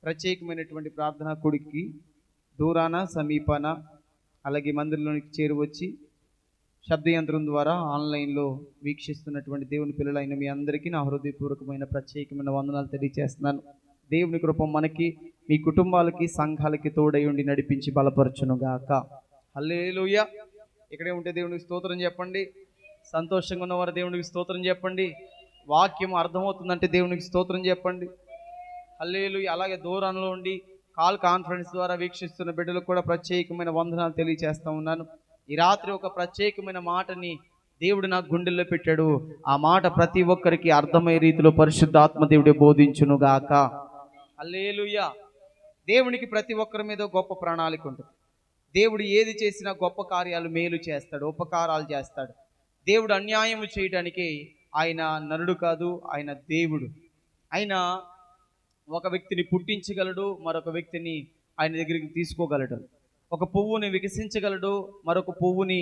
ప్రత్యేకమైనటువంటి ప్రార్థనా కూడికి దూరాన సమీపాన అలాగే మందిరంలోనికి చేరువచ్చి శబ్దయంత్రం ద్వారా ఆన్లైన్లో వీక్షిస్తున్నటువంటి దేవుని పిల్లలైన మీ అందరికీ నా హృదయపూర్వకమైన ప్రత్యేకమైన వందనాలు తెలియజేస్తున్నాను. దేవుని కృప మనకి, మీ కుటుంబాలకి, సంఘాలకి తోడై ఉండి నడిపించి బలపరచునుగాక. హల్లెలూయా. ఇక్కడే ఉంటే దేవునికి స్తోత్రం చెప్పండి. సంతోషంగా ఉన్నవారు దేవునికి స్తోత్రం చెప్పండి. వాక్యం అర్థమవుతుందంటే దేవునికి స్తోత్రం చెప్పండి. హల్లెలూయా. అలాగే దూరంలో ఉండి కాల్ కాన్ఫరెన్స్ ద్వారా వీక్షిస్తున్న బిడ్డలకు కూడా ప్రత్యేకమైన వందనాలు తెలియజేస్తా ఉన్నాను. ఈ రాత్రి ఒక ప్రత్యేకమైన మాటని దేవుడు నా గుండెల్లో పెట్టాడు. ఆ మాట ప్రతి ఒక్కరికి అర్థమయ్యే రీతిలో పరిశుద్ధాత్మ దేవుడే బోధించునుగాక. హల్లెలూయా. దేవునికి ప్రతి ఒక్కరి మీద గొప్ప ప్రణాళిక ఉంటుంది. దేవుడు ఏది చేసినా గొప్ప కార్యాలు మేలు చేస్తాడు, ఉపకారాలు చేస్తాడు. దేవుడు అన్యాయం చేయడానికి ఆయన నరుడు కాదు, ఆయన దేవుడు. ఆయన ఒక వ్యక్తిని పుట్టించగలడు, మరొక వ్యక్తిని ఆయన దగ్గరికి తీసుకోగలడు. ఒక పువ్వుని వికసించగలడు, మరొక పువ్వుని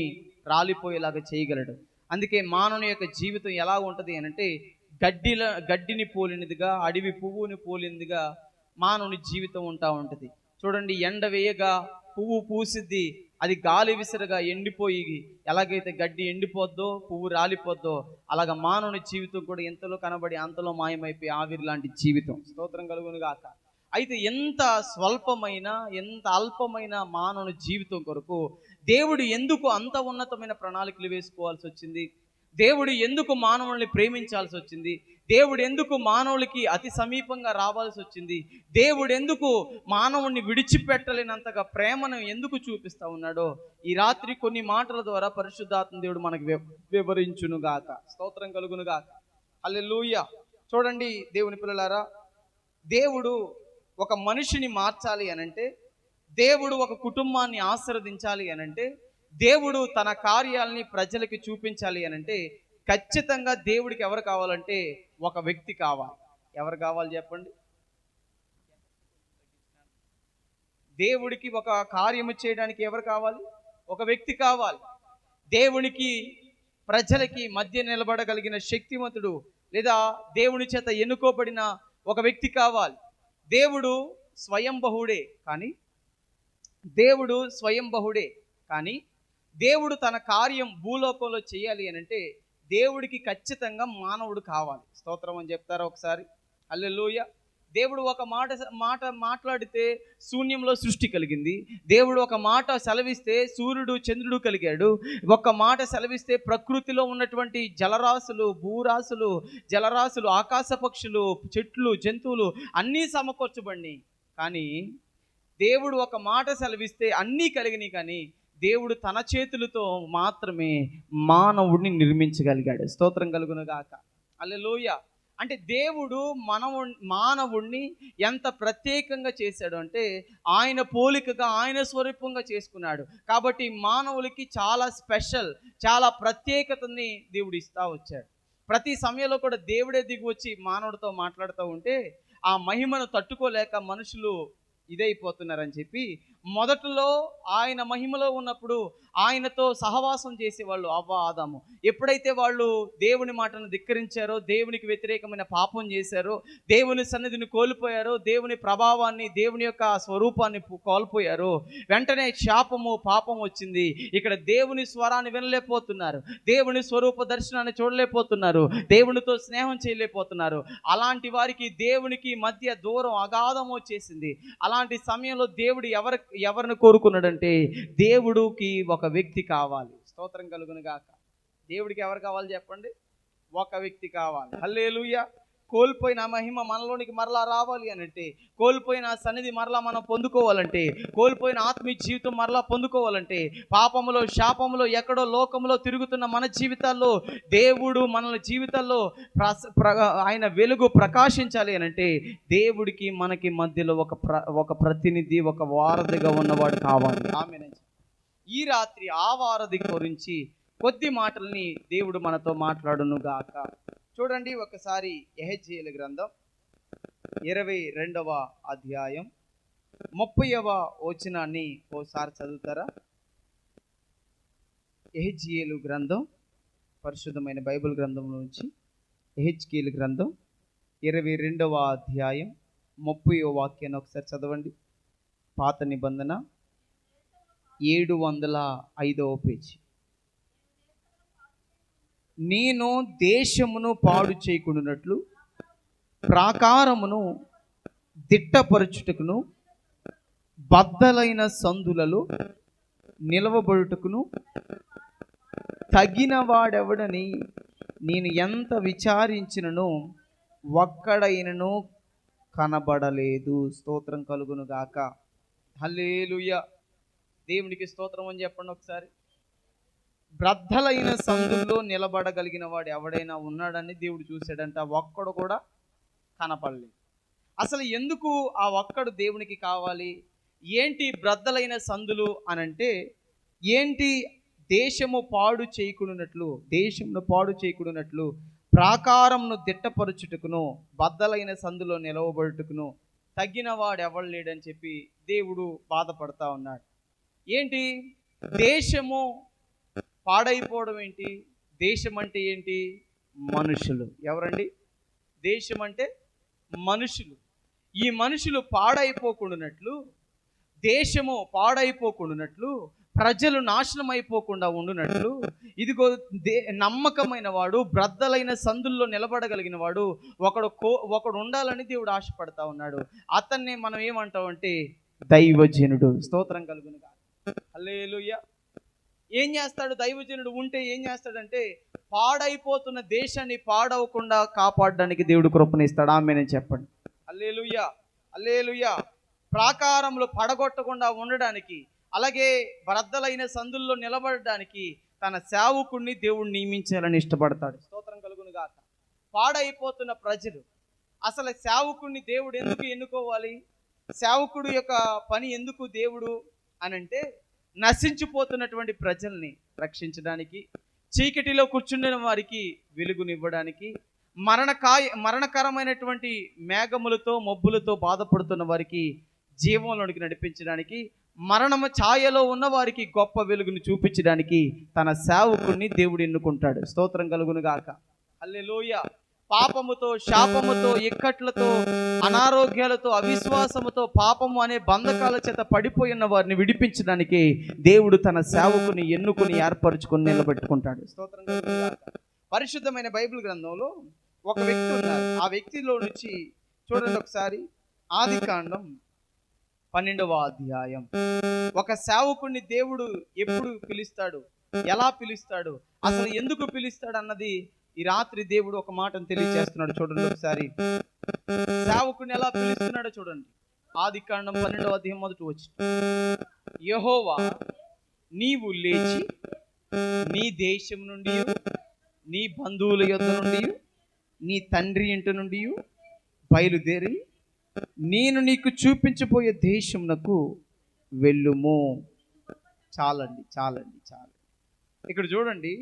రాలిపోయేలాగా చేయగలడు. అందుకే మానవుని యొక్క జీవితం ఎలా ఉంటుంది అనంటే గడ్డిని పోలినదిగా, అడవి పువ్వుని పోలినదిగా మానవుని జీవితం ఉంటుంది. చూడండి, ఎండ వేయగా పువ్వు పూసిద్ది, అది గాలి విసరగా ఎండిపోయి ఎలాగైతే గడ్డి ఎండిపోద్దో, పువ్వు రాలిపోద్దో, అలాగ మానవుని జీవితం కూడా ఎంతలో కనబడి అంతలో మాయమైపోయి ఆవిరి లాంటి జీవితం. స్తోత్రం కలుగునుగాక. అయితే ఎంత స్వల్పమైన, ఎంత అల్పమైన మానవుని జీవితం కొరకు దేవుడు ఎందుకు అంత ఉన్నతమైన ప్రణాళికలు వేసుకోవాల్సి వచ్చింది? దేవుడు ఎందుకు మానవుల్ని ప్రేమించాల్సి వచ్చింది? దేవుడు ఎందుకు మానవులకి అతి సమీపంగా రావాల్సి వచ్చింది? దేవుడు ఎందుకు మానవుణ్ణి విడిచిపెట్టలేనంతగా ప్రేమను ఎందుకు చూపిస్తా ఉన్నాడో ఈ రాత్రి కొన్ని మాటల ద్వారా పరిశుద్ధాత్మ దేవుడు మనకు వివరించునుగాక. స్తోత్రం కలుగునుగాక. హల్లెలూయా. చూడండి దేవుని పిల్లలారా, దేవుడు ఒక మనిషిని మార్చాలి అనంటే, దేవుడు ఒక కుటుంబాన్ని ఆశీర్వదించాలి అనంటే, దేవుడు తన కార్యాలని ప్రజలకి చూపించాలి అనంటే ఖచ్చితంగా దేవుడికి ఎవరు కావాలంటే ఒక వ్యక్తి కావాలి. ఎవరు కావాలి చెప్పండి? దేవుడికి ఒక కార్యము చేయడానికి ఎవరు కావాలి? ఒక వ్యక్తి కావాలి. దేవునికి ప్రజలకి మధ్య నిలబడగలిగిన శక్తివంతుడు లేదా దేవుని చేత ఎన్నుకోబడిన ఒక వ్యక్తి కావాలి. దేవుడు స్వయంబహుడే కానీ దేవుడు తన కార్యం భూలోకంలో చేయాలి అనంటే దేవుడికి ఖచ్చితంగా మానవుడు కావాలి. స్తోత్రం అని చెప్తారా ఒకసారి? హల్లెలూయా. దేవుడు ఒక మాట మాట్లాడితే శూన్యంలో సృష్టి కలిగింది. దేవుడు ఒక మాట సెలవిస్తే సూర్యుడు చంద్రుడు కలిగాడు. ఒక మాట సెలవిస్తే ప్రకృతిలో ఉన్నటువంటి జలరాశులు, భూరాశులు, జలరాశులు, ఆకాశ పక్షులు, చెట్లు, జంతువులు అన్నీ సమకూర్చబడినాయి. కానీ దేవుడు ఒక మాట సెలవిస్తే అన్నీ కలిగినాయి. కానీ దేవుడు తన చేతులతో మాత్రమే మానవుడిని నిర్మించగలిగాడు. స్తోత్రం కలుగునుగాక. హల్లెలూయా. అంటే దేవుడు మానవుణ్ణి ఎంత ప్రత్యేకంగా చేశాడు అంటే ఆయన పోలికగా, ఆయన స్వరూపంగా చేసుకున్నాడు. కాబట్టి మానవులకి చాలా స్పెషల్, చాలా ప్రత్యేకతని దేవుడు ఇస్తా వచ్చాడు. ప్రతి సమయంలో కూడా దేవుడే దిగి వచ్చి మానవుడితో మాట్లాడుతూ ఉంటే ఆ మహిమను తట్టుకోలేక మనుషులు ఇదైపోతున్నారని చెప్పి మొదట్లో ఆయన మహిమలో ఉన్నప్పుడు ఆయనతో సహవాసం చేసేవాళ్ళు అవ్వ, ఆదాము. ఎప్పుడైతే వాళ్ళు దేవుని మాటను ధిక్కరించారో, దేవునికి వ్యతిరేకమైన పాపం చేశారో, దేవుని సన్నిధిని కోల్పోయారో, దేవుని ప్రభావాన్ని, దేవుని యొక్క స్వరూపాన్ని కోల్పోయారో, వెంటనే శాపము, పాపం వచ్చింది. ఇక్కడ దేవుని స్వరాన్ని వినలేకపోతున్నారు, దేవుని స్వరూప దర్శనాన్ని చూడలేకపోతున్నారు, దేవునితో స్నేహం చేయలేకపోతున్నారు. అలాంటి వారికి దేవునికి మధ్య దూరం, అగాధం వచ్చేసింది. అలాంటి సమయంలో దేవుడు ఎవరిని కోరుకున్నాడంటే దేవుడికి ఒక వ్యక్తి కావాలి. స్తోత్రం కలుగునుగాక. దేవుడికి ఎవరు కావాలి చెప్పండి? ఒక వ్యక్తి కావాలి. హల్లెలూయా. కోల్పోయిన మహిమ మనలోనికి మరలా రావాలి అనంటే, కోల్పోయిన సన్నిధి మరలా మనం పొందుకోవాలంటే, కోల్పోయిన ఆత్మీయ జీవితం మరలా పొందుకోవాలంటే, పాపములో, శాపములో, ఎక్కడో లోకంలో తిరుగుతున్న మన జీవితాల్లో దేవుడు మనల జీవితాల్లో ఆయన వెలుగు ప్రకాశించాలి అనంటే దేవుడికి మనకి మధ్యలో ఒక ప్రతినిధి, ఒక వారధిగా ఉన్నవాడు కావాలి. ఆమేన్. ఈ రాత్రి ఆ వారధి గురించి కొద్ది మాటల్ని దేవుడు మనతో మాట్లాడునుగాక. చూడండి ఒకసారి యెహెజ్కేలు గ్రంథం 22వ అధ్యాయం 30వ వచనాన్ని ఓసారి చదువుతారా? యెహెజ్కేలు గ్రంథం, పరిశుద్ధమైన బైబిల్ గ్రంథం నుంచి యెహెజ్కేలు గ్రంథం 22వ అధ్యాయం 30వ వాక్యాన్ని ఒకసారి చదవండి. పాత నిబంధన 705వ పేజీ. నేను దేశమును పాడు చేయకుండానట్లు ప్రాకారమును దిట్టపరచుటకును బద్దలైన సందులలో నిలవబడుటకును తగిన వాడెవడని నేను ఎంత విచారించినను ఒక్కడైనను కనబడలేదు. స్తోత్రం కలుగును గాక. హల్లెలూయా. దేవునికి స్తోత్రం అని చెప్పండి ఒకసారి. బ్రద్దలైన సందుల్లో నిలబడగలిగిన వాడు ఎవడైనా ఉన్నాడని దేవుడు చూశాడంట. ఒక్కడు కూడా కనపడలేదు. అసలు ఎందుకు ఆ ఒక్కడు దేవునికి కావాలి? ఏంటి బ్రద్దలైన సందులు అనంటే ఏంటి? దేశమును పాడు చేయకున్నట్లు ప్రాకారమును దిట్టపరచుటకును బద్దలైన సందులో నిలవబడుటకును తగ్గిన వాడు ఎవడు లేడని చెప్పి దేవుడు బాధపడతా ఉన్నాడు. ఏంటి? దేశము పాడైపోవడం ఏంటి? దేశం అంటే ఏంటి? మనుషులు. ఎవరండి? దేశం అంటే మనుషులు. ఈ మనుషులు పాడైపోకుండానట్లు, దేశము పాడైపోకుండానట్లు, ప్రజలు నాశనం అయిపోకుండా ఉండునట్లు, ఇదిగో నమ్మకమైన వాడు, బ్రద్దలైన సందుల్లో నిలబడగలిగిన వాడు ఒకడు ఉండాలని దేవుడు ఆశపడతా ఉన్నాడు. అతన్నే మనం ఏమంటామంటే దైవజనుడు. స్తోత్రం కలుగునుగా. హల్లెలూయా. ఏం చేస్తాడు దైవజనుడు ఉంటే? ఏం చేస్తాడంటే పాడైపోతున్న దేశాన్ని పాడవకుండా కాపాడడానికి దేవుడు కృపనిస్తాడు. ఆమేన్ చెప్పండి. హల్లెలూయా, హల్లెలూయా. ప్రాకారంలో పడగొట్టకుండా ఉండడానికి, అలాగే బ్రద్దలైన సందుల్లో నిలబడడానికి తన సేవకుడిని దేవుడు నియమించాలని ఇష్టపడతాడు. స్తోత్రం కలుగును గాక. పాడైపోతున్న ప్రజలు, అసలు సేవకుడిని దేవుడు ఎందుకు ఎన్నుకోవాలి? సేవకుడు యొక్క పని ఎందుకు దేవుడు అనంటే నశించిపోతున్నటువంటి ప్రజల్ని రక్షించడానికి, చీకటిలో కూర్చుండిన వారికి వెలుగునివ్వడానికి, మరణకరమైనటువంటి మేఘములతో మబ్బులతో బాధపడుతున్న వారికి జీవంలోనికి నడిపించడానికి, మరణము ఛాయలో ఉన్న వారికి గొప్ప వెలుగును చూపించడానికి తన సేవకుడిని దేవుడు ఎన్నుకుంటాడు. స్తోత్రం కలుగును గాక. హల్లెలూయా. పాపముతో, శాపముతో, ఇక్కట్లతో, అనారోగ్యాలతో, అవిశ్వాసముతో, పాపము అనే బంధకాల చేత పడిపోయిన వారిని విడిపించడానికి దేవుడు తన సేవకుని ఎన్నుకుని ఏర్పరచుకొని నిలబెట్టుకుంటాడు. స్తోత్రం కలుగును గాక. పరిశుద్ధమైన బైబిల్ గ్రంథంలో ఒక వ్యక్తి ఉన్నారు. ఆ వ్యక్తిలో నుంచి చూడండి ఒకసారి. ఆదికాండం 12వ అధ్యాయం. ఒక సేవకుడిని దేవుడు ఎప్పుడు పిలుస్తాడు, ఎలా పిలుస్తాడు, అసలు ఎందుకు పిలుస్తాడు అన్నది ఈ రాత్రి దేవుడు ఒక మాటను తెలియజేస్తున్నాడు. చూడండి ఒకసారి. సేవకుడిని ఎలా పిలుస్తున్నాడో చూడండి. ఆదికాండం 12వ అధ్యాయం 1వ వచనం. యెహోవా, నీవు లేచి నీ దేశం నుండి, నీ బంధువుల యొద్ద నుండి, నీ తండ్రి ఇంటి నుండి బయలుదేరి నేను నీకు చూపించబోయే దేశమునకు వెళ్ళుము. చాలండి, చాలండి, చాలు. ఇక్కడ చూడండి.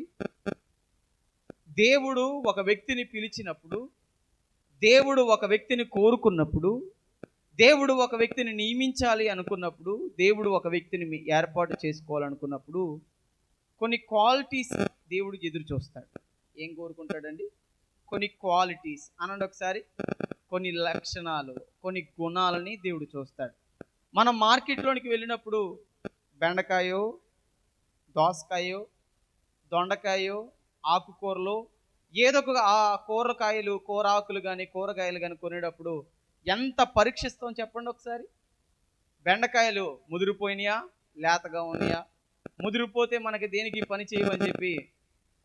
దేవుడు ఒక వ్యక్తిని పిలిచినప్పుడు, దేవుడు ఒక వ్యక్తిని కోరుకున్నప్పుడు, దేవుడు ఒక వ్యక్తిని నియమించాలి అనుకున్నప్పుడు, దేవుడు ఒక వ్యక్తిని ఏర్పాటు చేసుకోవాలనుకున్నప్పుడు కొన్ని క్వాలిటీస్ దేవుడు ఎదురు చూస్తాడు. ఏం కోరుకుంటాడండి? కొన్ని క్వాలిటీస్ అనండి ఒకసారి. కొన్ని లక్షణాలు, కొన్ని గుణాలని దేవుడు చూస్తాడు. మనం మార్కెట్లోనికి వెళ్ళినప్పుడు బెండకాయో, దోసకాయో, దొండకాయో, ఆకుకూరలు, ఏదో ఒక కూరకాయలు, కూరాకులు కానీ కూరగాయలు కానీ కొనేటప్పుడు ఎంత పరీక్షిస్తాం చెప్పండి ఒకసారి. బెండకాయలు ముదిరిపోయినాయా, లేతగా ఉన్నాయా? ముదిరిపోతే మనకి దేనికి పని చేయమని చెప్పి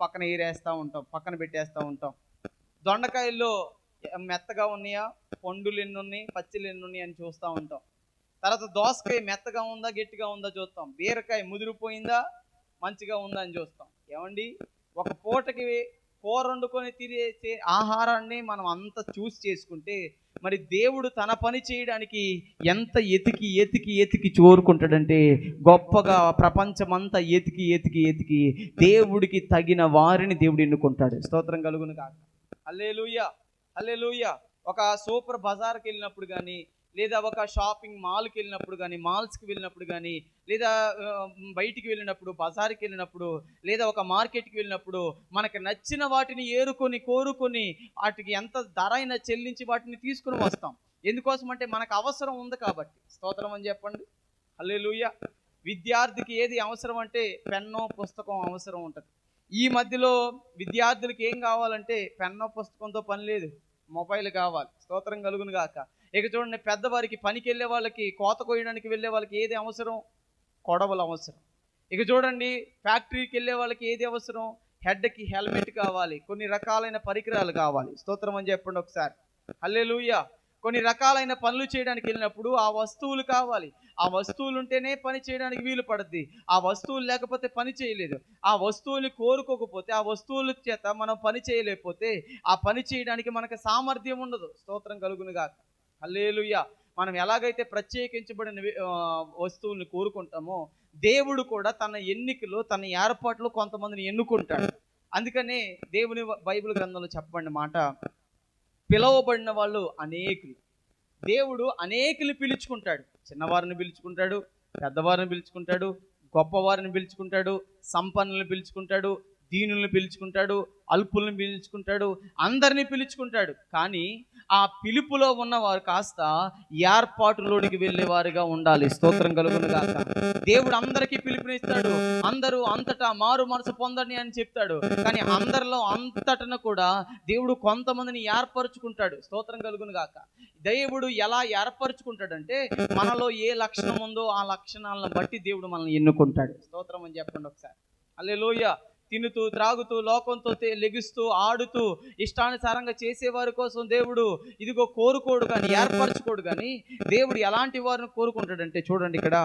పక్కన ఏరేస్తూ ఉంటాం, పక్కన పెట్టేస్తూ ఉంటాం. దొండకాయల్లో మెత్తగా ఉన్నాయా, పండులు ఎన్ని ఉన్నాయి, పచ్చిలు ఎన్ని ఉన్నాయి అని చూస్తూ ఉంటాం. తర్వాత దోసకాయ మెత్తగా ఉందా, గట్టిగా ఉందా చూస్తాం. బీరకాయ ముదిరిపోయిందా, మంచిగా ఉందా అని చూస్తాం. ఏమండి, ఒక పూటకి కూర వండుకొని తినేసే ఆహారాన్ని మనం అంత చూసి చేసుకుంటే మరి దేవుడు తన పని చేయడానికి ఎంత ఎతికి ఎతికి ఎతికి కోరుకుంటాడంటే, గొప్పగా ప్రపంచమంతా ఎతికి ఎతికి ఎతికి దేవుడికి తగిన వారిని దేవుడు ఎన్నుకుంటాడు. స్తోత్రం కలుగును కాక. హల్లెలూయా, హల్లెలూయా. ఒక సూపర్ బజార్కి వెళ్ళినప్పుడు కానీ, లేదా ఒక షాపింగ్ మాల్కి వెళ్ళినప్పుడు కానీ, మాల్స్కి వెళ్ళినప్పుడు కానీ, లేదా బయటికి వెళ్ళినప్పుడు, బజార్కి వెళ్ళినప్పుడు, లేదా ఒక మార్కెట్కి వెళ్ళినప్పుడు మనకు నచ్చిన వాటిని ఏరుకొని కోరుకొని వాటికి ఎంత ధర అయినా చెల్లించి వాటిని తీసుకుని వస్తాం. ఎందుకోసం అంటే మనకు అవసరం ఉంది కాబట్టి. స్తోత్రం అని చెప్పండి. హల్లెలూయా. విద్యార్థికి ఏది అవసరం అంటే పెన్నో పుస్తకం అవసరం ఉంటుంది. ఈ మధ్యలో విద్యార్థులకి ఏం కావాలంటే పెన్నో పుస్తకంతో పని లేదు, మొబైల్ కావాలి. స్తోత్రం కలుగును గాక. ఇక చూడండి, పెద్దవారికి పనికి వెళ్ళే వాళ్ళకి, కోత కోయడానికి వెళ్ళే వాళ్ళకి ఏది అవసరం? కొడవలు అవసరం. ఇక చూడండి, ఫ్యాక్టరీకి వెళ్ళే వాళ్ళకి ఏది అవసరం? హెడ్కి హెల్మెట్ కావాలి, కొన్ని రకాలైన పరికరాలు కావాలి. స్తోత్రం అని చెప్పండి ఒకసారి. హల్లెలూయా. కొన్ని రకాలైన పనులు చేయడానికి వెళ్ళినప్పుడు ఆ వస్తువులు కావాలి. ఆ వస్తువులు ఉంటేనే పని చేయడానికి వీలు పడుద్ది. ఆ వస్తువులు లేకపోతే పని చేయలేదు. ఆ వస్తువుల్ని కోరుకోకపోతే, ఆ వస్తువుల చేత మనం పని చేయలేకపోతే ఆ పని చేయడానికి మనకు సామర్థ్యం ఉండదు. స్తోత్రం కలుగును గాక. హల్లెలూయా. మనం ఎలాగైతే ప్రత్యేకించబడిన వస్తువుల్ని కోరుకుంటామో, దేవుడు కూడా తన ఎన్నికలో, తన ఏర్పాట్లు కొంతమందిని ఎన్నుకుంటాడు. అందుకనే దేవుని బైబిల్ గ్రంథంలో చెప్పండి మాట, పిలువబడిన వాళ్ళు అనేకులు. దేవుడు అనేకులు పిలుచుకుంటాడు. చిన్నవారిని పిలుచుకుంటాడు, పెద్దవారిని పిలుచుకుంటాడు, గొప్పవారిని పిలుచుకుంటాడు, సంపన్నులను పిలుచుకుంటాడు, దీనులను పిలుచుకుంటాడు, అల్పులను పిలుచుకుంటాడు, అందరినీ పిలుచుకుంటాడు. కానీ ఆ పిలుపులో ఉన్నవారు కాస్త ఏర్పాటులోనికి వెళ్ళేవారుగా ఉండాలి. స్తోత్రం కలుగును గాక. దేవుడు అందరికీ పిలుపునిస్తాడు. అందరూ అంతటా మారు మనసు పొందండి అని చెప్తాడు. కానీ అందరిలో అంతటను కూడా దేవుడు కొంతమందిని ఏర్పరచుకుంటాడు. స్తోత్రం కలుగును గాక. దేవుడు ఎలా ఏర్పరచుకుంటాడంటే, మనలో ఏ లక్షణం ఉందో ఆ లక్షణాలను బట్టి దేవుడు మనల్ని ఎన్నుకుంటాడు. స్తోత్రం అని చెప్పండి ఒకసారి. హల్లెలూయా. తినుతూ త్రాగుతూ లోకంతో లెగుస్తూ ఆడుతూ ఇష్టానుసారంగా చేసేవారి కోసం దేవుడు ఇదిగో కోరుకోడు, కానీ ఏర్పరచుకోడు. కానీ దేవుడు ఎలాంటి వారిని కోరుకుంటాడంటే, చూడండి ఇక్కడ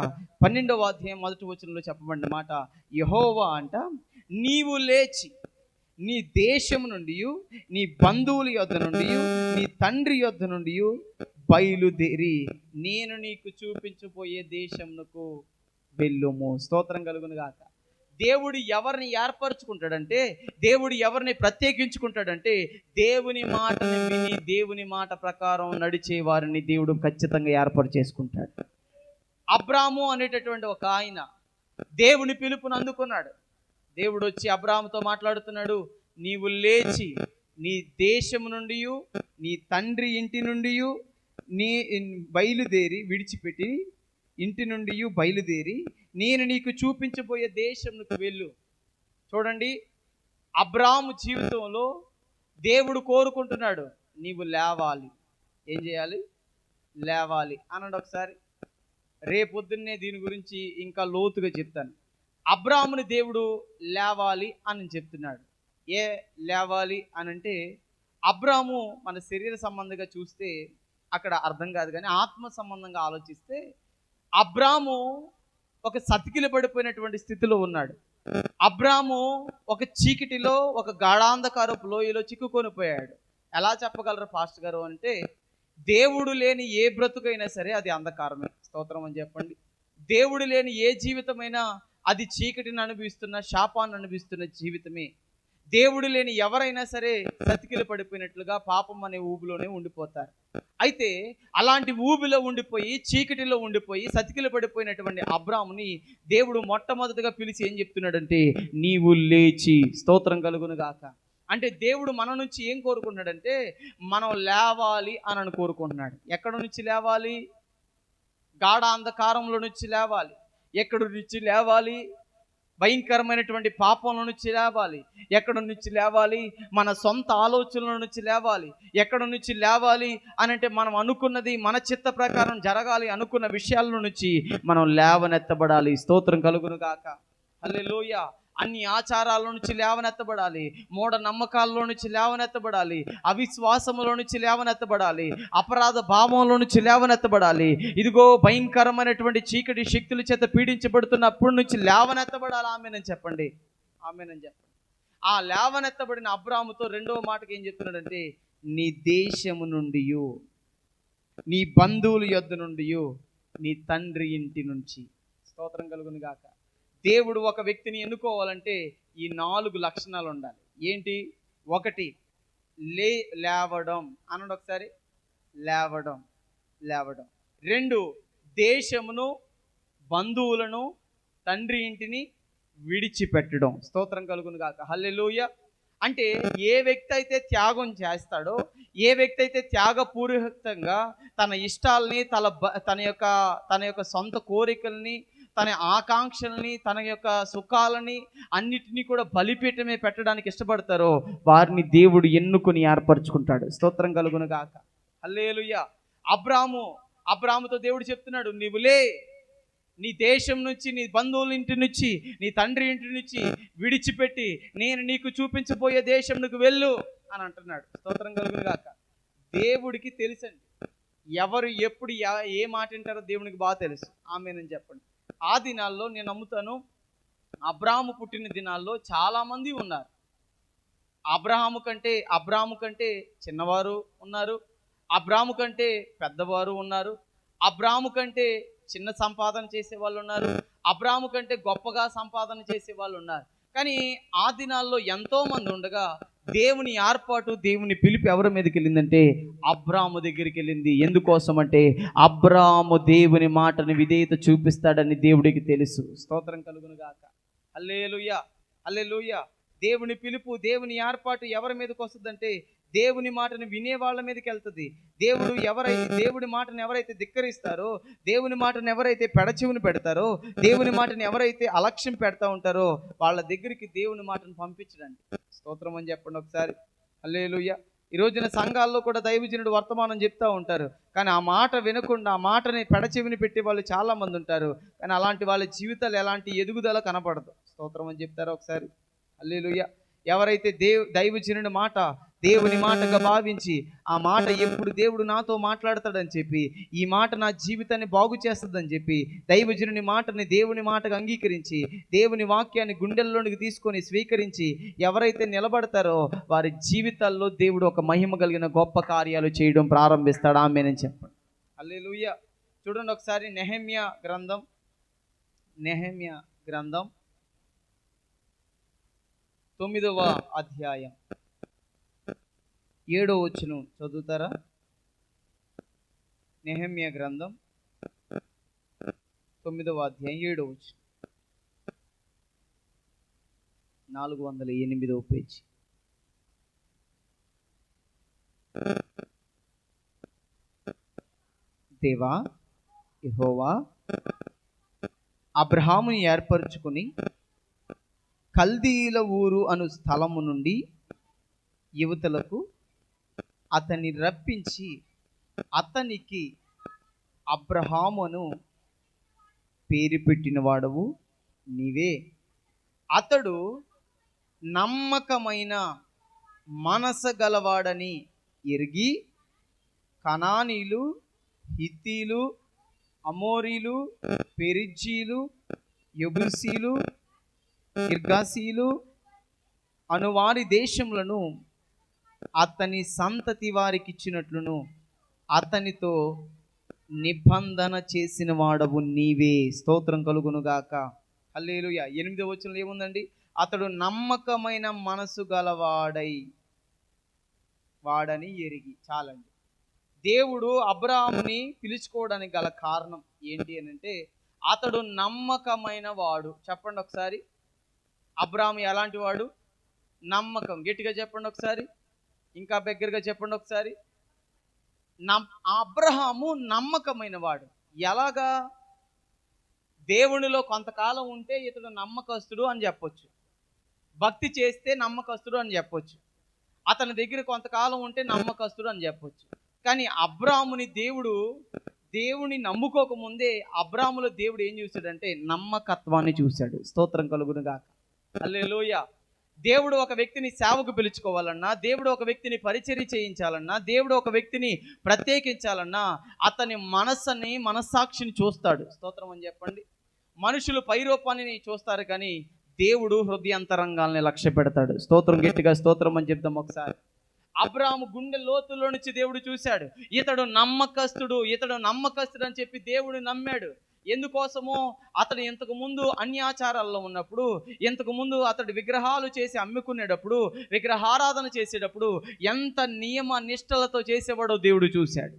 12వ అధ్యాయం 1వ వచనంలో చెప్పబడిన మాట, యెహోవా అంట, నీవు లేచి నీ దేశం నుండి, నీ బంధువుల యొద్ద నుండి, నీ తండ్రి యొద్ద నుండి బయలుదేరి నేను నీకు చూపించబోయే దేశమునకు వెళ్ళుము. స్తోత్రం కలుగును గాక. దేవుడు ఎవరిని ఏర్పరచుకుంటాడంటే, దేవుడు ఎవరిని ప్రత్యేకించుకుంటాడంటే, దేవుని మాటను విని దేవుని మాట ప్రకారం నడిచే వారిని దేవుడు ఖచ్చితంగా ఏర్పాటు చేసుకుంటాడు. అబ్రాము అనేటటువంటి ఒక ఆయన దేవుని పిలుపును అందుకున్నాడు. దేవుడు వచ్చి అబ్రాముతో మాట్లాడుతున్నాడు, నీవు లేచి నీ దేశము నుండి, నీ తండ్రి ఇంటి నుండి నీ బయలుదేరి, విడిచిపెట్టి ఇంటి నుండి బయలుదేరి నేను నీకు చూపించబోయే దేశంకు వెళ్ళు. చూడండి, అబ్రాము జీవితంలో దేవుడు కోరుకుంటున్నాడు, నీవు లేవాలి. ఏం చేయాలి? లేవాలి అనండి ఒకసారి. రేపొద్దున్నే దీని గురించి ఇంకా లోతుగా చెప్తాను. అబ్రాముని దేవుడు లేవాలి అని చెప్తున్నాడు. ఏ లేవాలి అనంటే, అబ్రాము మన శరీర సంబంధంగా చూస్తే అక్కడ అర్థం కాదు, కానీ ఆత్మ సంబంధంగా ఆలోచిస్తే అబ్రాము ఒక సతికిల పడిపోయినటువంటి స్థితిలో ఉన్నాడు. అబ్రాము ఒక చీకటిలో, ఒక గాఢాంధకారపు లోయలో చిక్కుకొని పోయాడు. ఎలా చెప్పగలరు పాస్టర్ గారు అంటే, దేవుడు లేని ఏ బ్రతుకైనా సరే అది అంధకారమే. స్తోత్రం అని చెప్పండి. దేవుడు లేని ఏ జీవితమైనా అది చీకటిని అనుభవిస్తున్న, శాపాన్ని అనుభవిస్తున్న జీవితమే. దేవుడు లేని ఎవరైనా సరే సతికిల పడిపోయినట్లుగా పాపం అనే ఊబిలోనే ఉండిపోతారు. అయితే అలాంటి ఊబిలో ఉండిపోయి, చీకటిలో ఉండిపోయి, సతికిల పడిపోయినటువంటి అబ్రాముని దేవుడు మొట్టమొదటిగా పిలిచి ఏం చెప్తున్నాడంటే, నీవు లేచి. స్తోత్రం కలుగును గాక. అంటే దేవుడు మన నుంచి ఏం కోరుకుంటున్నాడంటే, మనం లేవాలి అని కోరుకుంటున్నాడు. ఎక్కడ నుంచి లేవాలి? గాఢ అంధకారంలో నుంచి లేవాలి. ఎక్కడి నుంచి లేవాలి? భయంకరమైనటువంటి పాపంలో నుంచి లేవాలి. ఎక్కడ నుంచి లేవాలి? మన సొంత ఆలోచనల నుంచి లేవాలి. ఎక్కడ నుంచి లేవాలి అని అంటే, మనం అనుకున్నది మన చిత్త ప్రకారం జరగాలి అనుకున్న విషయాల నుంచి మనం లేవనెత్తబడాలి. స్తోత్రం కలుగును గాక. హల్లెలూయా. అన్ని ఆచారాల నుంచి లేవనెత్తబడాలి, మూఢ నమ్మకాల్లో నుంచి లేవనెత్తబడాలి, అవిశ్వాసములో నుంచి లేవనెత్తబడాలి, అపరాధ భావంలో నుంచి లేవనెత్తబడాలి. ఇదిగో భయంకరమైనటువంటి చీకటి శక్తుల చేత పీడించబడుతున్నప్పటి నుంచి లేవనెత్తబడాలి. ఆమేనని చెప్పండి. ఆమేనని చెప్పండి. ఆ లేవనెత్తబడిన అబ్రాముతో రెండవ మాటకి ఏం చెప్తున్నాడంటే, నీ దేశము నుండి, నీ బంధువుల యొద్ద నుండి, నీ తండ్రి ఇంటి నుంచి. స్తోత్రం కలుగును గాక. దేవుడు ఒక వ్యక్తిని ఎన్నుకోవాలంటే ఈ 4 లక్షణాలు ఉండాలి. ఏంటి? 1, లేవడం అనండి ఒకసారి. లేవడం. 2, దేశమును, బంధువులను, తండ్రి ఇంటిని విడిచిపెట్టడం. స్తోత్రం కలుగును గాక. హల్లెలూయా. అంటే ఏ వ్యక్తి అయితే త్యాగం చేస్తాడో, ఏ వ్యక్తి అయితే త్యాగపూరితంగా తన ఇష్టాలని, తన యొక్క సొంత కోరికల్ని, తన ఆకాంక్షల్ని, తన యొక్క సుఖాలని అన్నిటినీ కూడా బలిపీఠమే పెట్టడానికి ఇష్టపడతారో వారిని దేవుడు ఎన్నుకొని ఏర్పరచుకుంటాడు. స్తోత్రం కలుగును గాక. హల్లెలూయా. అబ్రాహాముతో దేవుడు చెప్తున్నాడు, నీవులే, నీ దేశం నుంచి, నీ బంధువుల ఇంటి నుంచి, నీ తండ్రి ఇంటి నుంచి విడిచిపెట్టి నేను నీకు చూపించబోయే దేశంకు వెళ్ళు అని అంటున్నాడు. స్తోత్రం కలుగును గాక. దేవుడికి తెలుసండి, ఎవరు ఎప్పుడు ఏ మాట వింటారో దేవునికి బాగా తెలుసు. ఆమేనని చెప్పండి. ఆ దినాల్లో నేను నమ్ముతాను, అబ్రాహాము పుట్టిన దినాల్లో చాలామంది ఉన్నారు. అబ్రాహాము కంటే చిన్నవారు ఉన్నారు, అబ్రాహాము కంటే పెద్దవారు ఉన్నారు, అబ్రాహాము కంటే చిన్న సంపాదన చేసే వాళ్ళు ఉన్నారు, అబ్రాహాము కంటే గొప్పగా సంపాదన చేసే వాళ్ళు ఉన్నారు. కానీ ఆ దినాల్లో ఎంతో మంది ఉండగా దేవుని ఏర్పాటు, దేవుని పిలుపు ఎవరి మీదకి వెళ్ళిందంటే అబ్రాహాము దగ్గరికి వెళ్ళింది. ఎందుకోసం అంటే అబ్రాహాము దేవుని మాటను విధేయత చూపిస్తాడని దేవుడికి తెలుసు. స్తోత్రం కలుగును గాక. హల్లెలూయా, హల్లెలూయా. దేవుని పిలుపు, దేవుని ఏర్పాటు ఎవరి మీదకి వస్తుందంటే దేవుని మాటను వినే వాళ్ళ మీదకి వెళ్తుంది. దేవుడి మాటను ఎవరైతే ధిక్కరిస్తారో, దేవుని మాటను ఎవరైతే పెడచెవిని పెడతారో, దేవుని మాటను ఎవరైతే అలక్ష్యం పెడతా ఉంటారో వాళ్ళ దగ్గరికి దేవుని మాటను పంపించడానికి. స్తోత్రం అని చెప్పండి ఒకసారి. హల్లెలూయా. ఈ రోజున సంఘాల్లో కూడా దైవజనుడు వర్తమానం చెప్తూ ఉంటారు, కానీ ఆ మాట వినకుండా ఆ మాటని పెడచెవిని పెట్టే వాళ్ళు చాలామంది ఉంటారు. కానీ అలాంటి వాళ్ళ జీవితాలు ఎలాంటి ఎదుగుదల కనపడదు. స్తోత్రం అని చెప్తారు ఒకసారి. హల్లెలూయా. ఎవరైతే దైవజనుడి మాట దేవుని మాటగా భావించి ఆ మాట ఎప్పుడు దేవుడు నాతో మాట్లాడతాడని చెప్పి, ఈ మాట నా జీవితాన్ని బాగు చేస్తుందని చెప్పి దైవజనుని మాటని దేవుని మాటగా అంగీకరించి దేవుని వాక్యాన్ని గుండెల్లోనికి తీసుకొని స్వీకరించి ఎవరైతే నిలబడతారో వారి జీవితాల్లో దేవుడు ఒక మహిమ కలిగిన గొప్ప కార్యాలు చేయడం ప్రారంభిస్తాడు. ఆమేనని చెప్పండి. హల్లెలూయా. చూడండి ఒకసారి నెహెమ్యా గ్రంథం 9వ అధ్యాయం 7వ వచనం చదువుతారా? నెహెమ్యా గ్రంథం 9వ అధ్యాయం 7వ వచనం, 408వ పేజీ. దేవా యెహోవా అబ్రహాముని ఏర్పరచుకుని కల్దీల ఊరు అను స్థలము నుండి యువతలకు అతన్ని రప్పించి అతనికి అబ్రహాము అను పేరు పెట్టిన వాడవు నీవే. అతడు నమ్మకమైన మనసు గలవాడని ఎరిగి కనానీలు, హిత్తీలు, అమోరీలు, పెరిజ్జీలు, యెబూసీలు, గిర్గాసీలు అనువారి దేశములను అతని సంతతి వారికి ఇచ్చినట్లును అతనితో నిబంధన చేసిన వాడవు నీవే. స్తోత్రం కలుగును గాక. హల్లెలూయా. 8వ వచనంలో ఏముందండి? అతడు నమ్మకమైన మనసు వాడని ఎరిగి. చాలండి. దేవుడు అబ్రాహాముని పిలుచుకోవడానికి గల కారణం ఏంటి అని అంటే అతడు నమ్మకమైన వాడు. చెప్పండి ఒకసారి. అబ్రాహాము ఎలాంటి వాడు? నమ్మకం. గట్టిగా చెప్పండి ఒకసారి, ఇంకా దగ్గరగా చెప్పండి ఒకసారి. అబ్రహాము నమ్మకమైన వాడు. ఎలాగా? దేవునిలో కొంతకాలం ఉంటే ఇతడు నమ్మకస్తుడు అని చెప్పొచ్చు, భక్తి చేస్తే నమ్మకస్తుడు అని చెప్పొచ్చు, అతని దగ్గర కొంతకాలం ఉంటే నమ్మకస్తుడు అని చెప్పొచ్చు. కానీ అబ్రాహాముని దేవుని నమ్ముకోకముందే అబ్రాహాములో దేవుడు ఏం చూశాడంటే నమ్మకత్వాన్ని చూశాడు. స్తోత్రం కలుగును గాక. హల్లెలూయా. దేవుడు ఒక వ్యక్తిని సేవకు పిలుచుకోవాలన్నా, దేవుడు ఒక వ్యక్తిని పరిచర్య చేయించాలన్నా, దేవుడు ఒక వ్యక్తిని ప్రత్యేకించాలన్నా అతని మనస్సాక్షిని చూస్తాడు. స్తోత్రం అని చెప్పండి. మనుషులు పైరూపాన్ని చూస్తారు కానీ దేవుడు హృదయాంతరంగాల్ని లక్ష్య పెడతాడు. స్తోత్రం. గట్టిగా స్తోత్రం అని చెప్తాం ఒకసారి. అబ్రాహాము గుండె లోతుల్లో నుంచి దేవుడు చూశాడు, ఇతడు నమ్మకస్తుడు అని చెప్పి దేవుడు నమ్మాడు. ఎందుకోసమో అతడు ఇంతకు ముందు అన్యాచారాల్లో ఉన్నప్పుడు, ఇంతకు ముందు అతడు విగ్రహాలు చేసి అమ్ముకునేటప్పుడు, విగ్రహారాధన చేసేటప్పుడు ఎంత నియమ నిష్టలతో చేసేవాడో దేవుడు చూశాడు.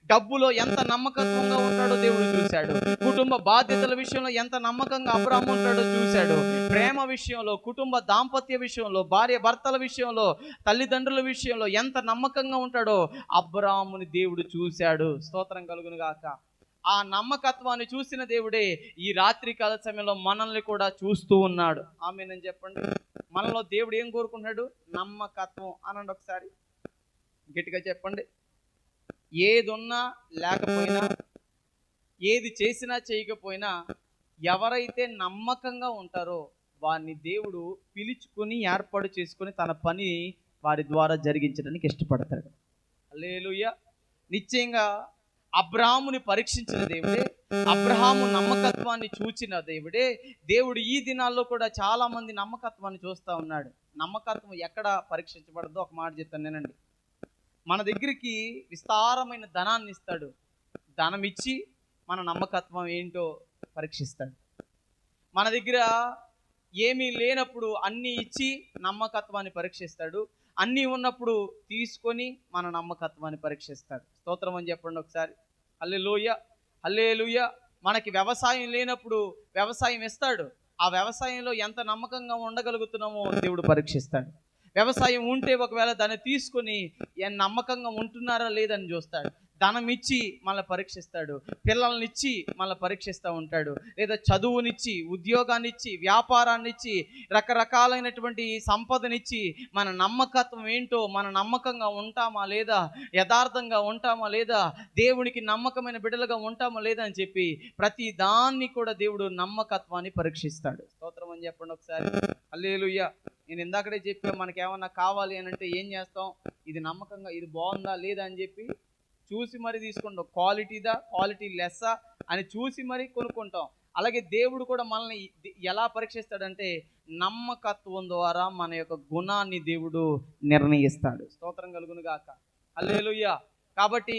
డబ్బులో ఎంత నమ్మకత్వంగా ఉంటాడో దేవుడు చూశాడు. కుటుంబ బాధ్యతల విషయంలో ఎంత నమ్మకంగా అబ్రాహాము ఉంటాడో చూశాడు. ప్రేమ విషయంలో, కుటుంబ దాంపత్య విషయంలో, భార్య భర్తల విషయంలో, తల్లిదండ్రుల విషయంలో ఎంత నమ్మకంగా ఉంటాడో అబ్రాహాముని దేవుడు చూశాడు. స్తోత్రం కలుగును గాక. ఆ నమ్మకత్వాన్ని చూసిన దేవుడే ఈ రాత్రి కాల సమయంలో మనల్ని కూడా చూస్తూ ఉన్నాడు. ఆమేన్ చెప్పండి. మనలో దేవుడు ఏం కోరుకుంటున్నాడు? నమ్మకత్వం అనండి ఒకసారి గట్టిగా చెప్పండి. ఏది ఉన్నా లేకపోయినా, ఏది చేసినా చేయకపోయినా, ఎవరైతే నమ్మకంగా ఉంటారో వారిని దేవుడు పిలుచుకొని ఏర్పాటు చేసుకొని తన పని వారి ద్వారా జరిగించడానికి ఇష్టపడతాడు. హల్లెలూయా. నిశ్చయంగా అబ్రాహాముని పరీక్షించిన దేవుడే, అబ్రహాము నమ్మకత్వాన్ని చూచిన దేవుడే, దేవుడు ఈ దినాల్లో కూడా చాలా మంది నమ్మకత్వాన్ని చూస్తూ ఉన్నాడు. నమ్మకత్వం ఎక్కడ పరీక్షించబడదో ఒక మాట చెప్తాను నేనండి. మన దగ్గరికి విస్తారమైన ధనాన్ని ఇస్తాడు. ధనం ఇచ్చి మన నమ్మకత్వం ఏంటో పరీక్షిస్తాడు. మన దగ్గర ఏమీ లేనప్పుడు అన్నీ ఇచ్చి నమ్మకత్వాన్ని పరీక్షిస్తాడు. అన్నీ ఉన్నప్పుడు తీసుకొని మన నమ్మకత్వాన్ని పరీక్షిస్తాడు. స్తోత్రం అని చెప్పండి ఒకసారి. హల్లెలూయా, హల్లెలూయా. మనకి వ్యవసాయం లేనప్పుడు వ్యవసాయం ఇస్తాడు. ఆ వ్యవసాయంలో ఎంత నమ్మకంగా ఉండగలుగుతున్నామో దేవుడు పరీక్షిస్తాడు. వ్యవసాయం ఉంటే ఒకవేళ దాన్ని తీసుకొని నమ్మకంగా ఉంటున్నారా లేదని చూస్తాడు. ధనం ఇచ్చి మళ్ళీ పరీక్షిస్తాడు. పిల్లల్ని ఇచ్చి మళ్ళీ పరీక్షిస్తూ ఉంటాడు. లేదా చదువునిచ్చి, ఉద్యోగాన్ని ఇచ్చి, వ్యాపారాన్ని ఇచ్చి, రకరకాలైనటువంటి సంపదనిచ్చి మన నమ్మకత్వం ఏంటో, మన నమ్మకంగా ఉంటామా లేదా, యథార్థంగా ఉంటామా లేదా, దేవునికి నమ్మకమైన బిడ్డలుగా ఉంటామా లేదా అని చెప్పి ప్రతి దాన్ని కూడా దేవుడు నమ్మకత్వాన్ని పరీక్షిస్తాడు. స్తోత్రం అని చెప్పండి ఒకసారి. హల్లెలూయా. నేను ఇందాకడే చెప్పా, మనకేమన్నా కావాలి అని అంటే ఏం చేస్తాం? ఇది నమ్మకంగా, ఇది బాగుందా లేదా అని చెప్పి చూసి మరి తీసుకుంటాం. క్వాలిటీ లెస్సా అని చూసి మరి కొనుక్కుంటాం. అలాగే దేవుడు కూడా మనల్ని ఎలా పరీక్షిస్తాడంటే నమ్మకత్వం ద్వారా మన యొక్క గుణాన్ని దేవుడు నిర్ణయిస్తాడు. స్తోత్రం కలుగును గాక. హల్లెలూయా. కాబట్టి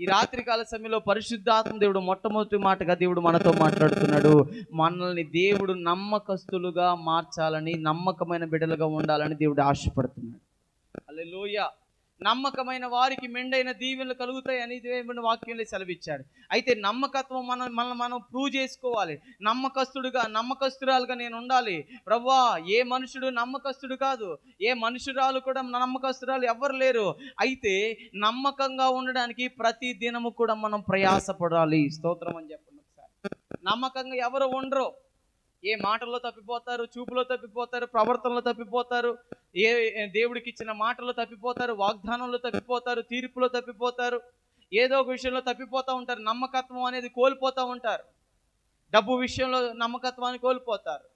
ఈ రాత్రికాల సమయంలో పరిశుద్ధాత్మ దేవుడు మొట్టమొదటి మాటగా దేవుడు మనతో మాట్లాడుతున్నాడు. మనల్ని దేవుడు నమ్మకస్తులుగా మార్చాలని, నమ్మకమైన బిడ్డలుగా ఉండాలని దేవుడు ఆశపడుతున్నాడు. హల్లెలూయా. నమ్మకమైన వారికి మెండైన దీవెనలు కలుగుతాయి అని దేవుని వాక్యంలో సెలవిచ్చాడు. అయితే నమ్మకత్వం మనం ప్రూవ్ చేసుకోవాలి. నమ్మకస్తురాలుగా నేను ఉండాలి. ప్రభువా, ఏ మనుషుడు నమ్మకస్తుడు కాదు, ఏ మనుషురాలు కూడా నమ్మకస్తురాలు ఎవ్వరు లేరు. అయితే నమ్మకంగా ఉండడానికి ప్రతి దినము కూడా మనం ప్రయాసపడాలి. స్తోత్రం అని చెప్పండి ఒకసారి. నమ్మకంగా ఎవరు ఉండరు. ఏ మాటల్లో తప్పిపోతారు, చూపులో తప్పిపోతారు, ప్రవర్తనలో తప్పిపోతారు, ఏ దేవుడికి ఇచ్చిన మాటల్లో తప్పిపోతారు, వాగ్దానంలో తప్పిపోతారు, తీర్పులో తప్పిపోతారు, ఏదో ఒక విషయంలో తప్పిపోతూ ఉంటారు. నమ్మకత్వం అనేది కోల్పోతూ ఉంటారు. డబ్బు విషయంలో నమ్మకత్వాన్ని కోల్పోతారు.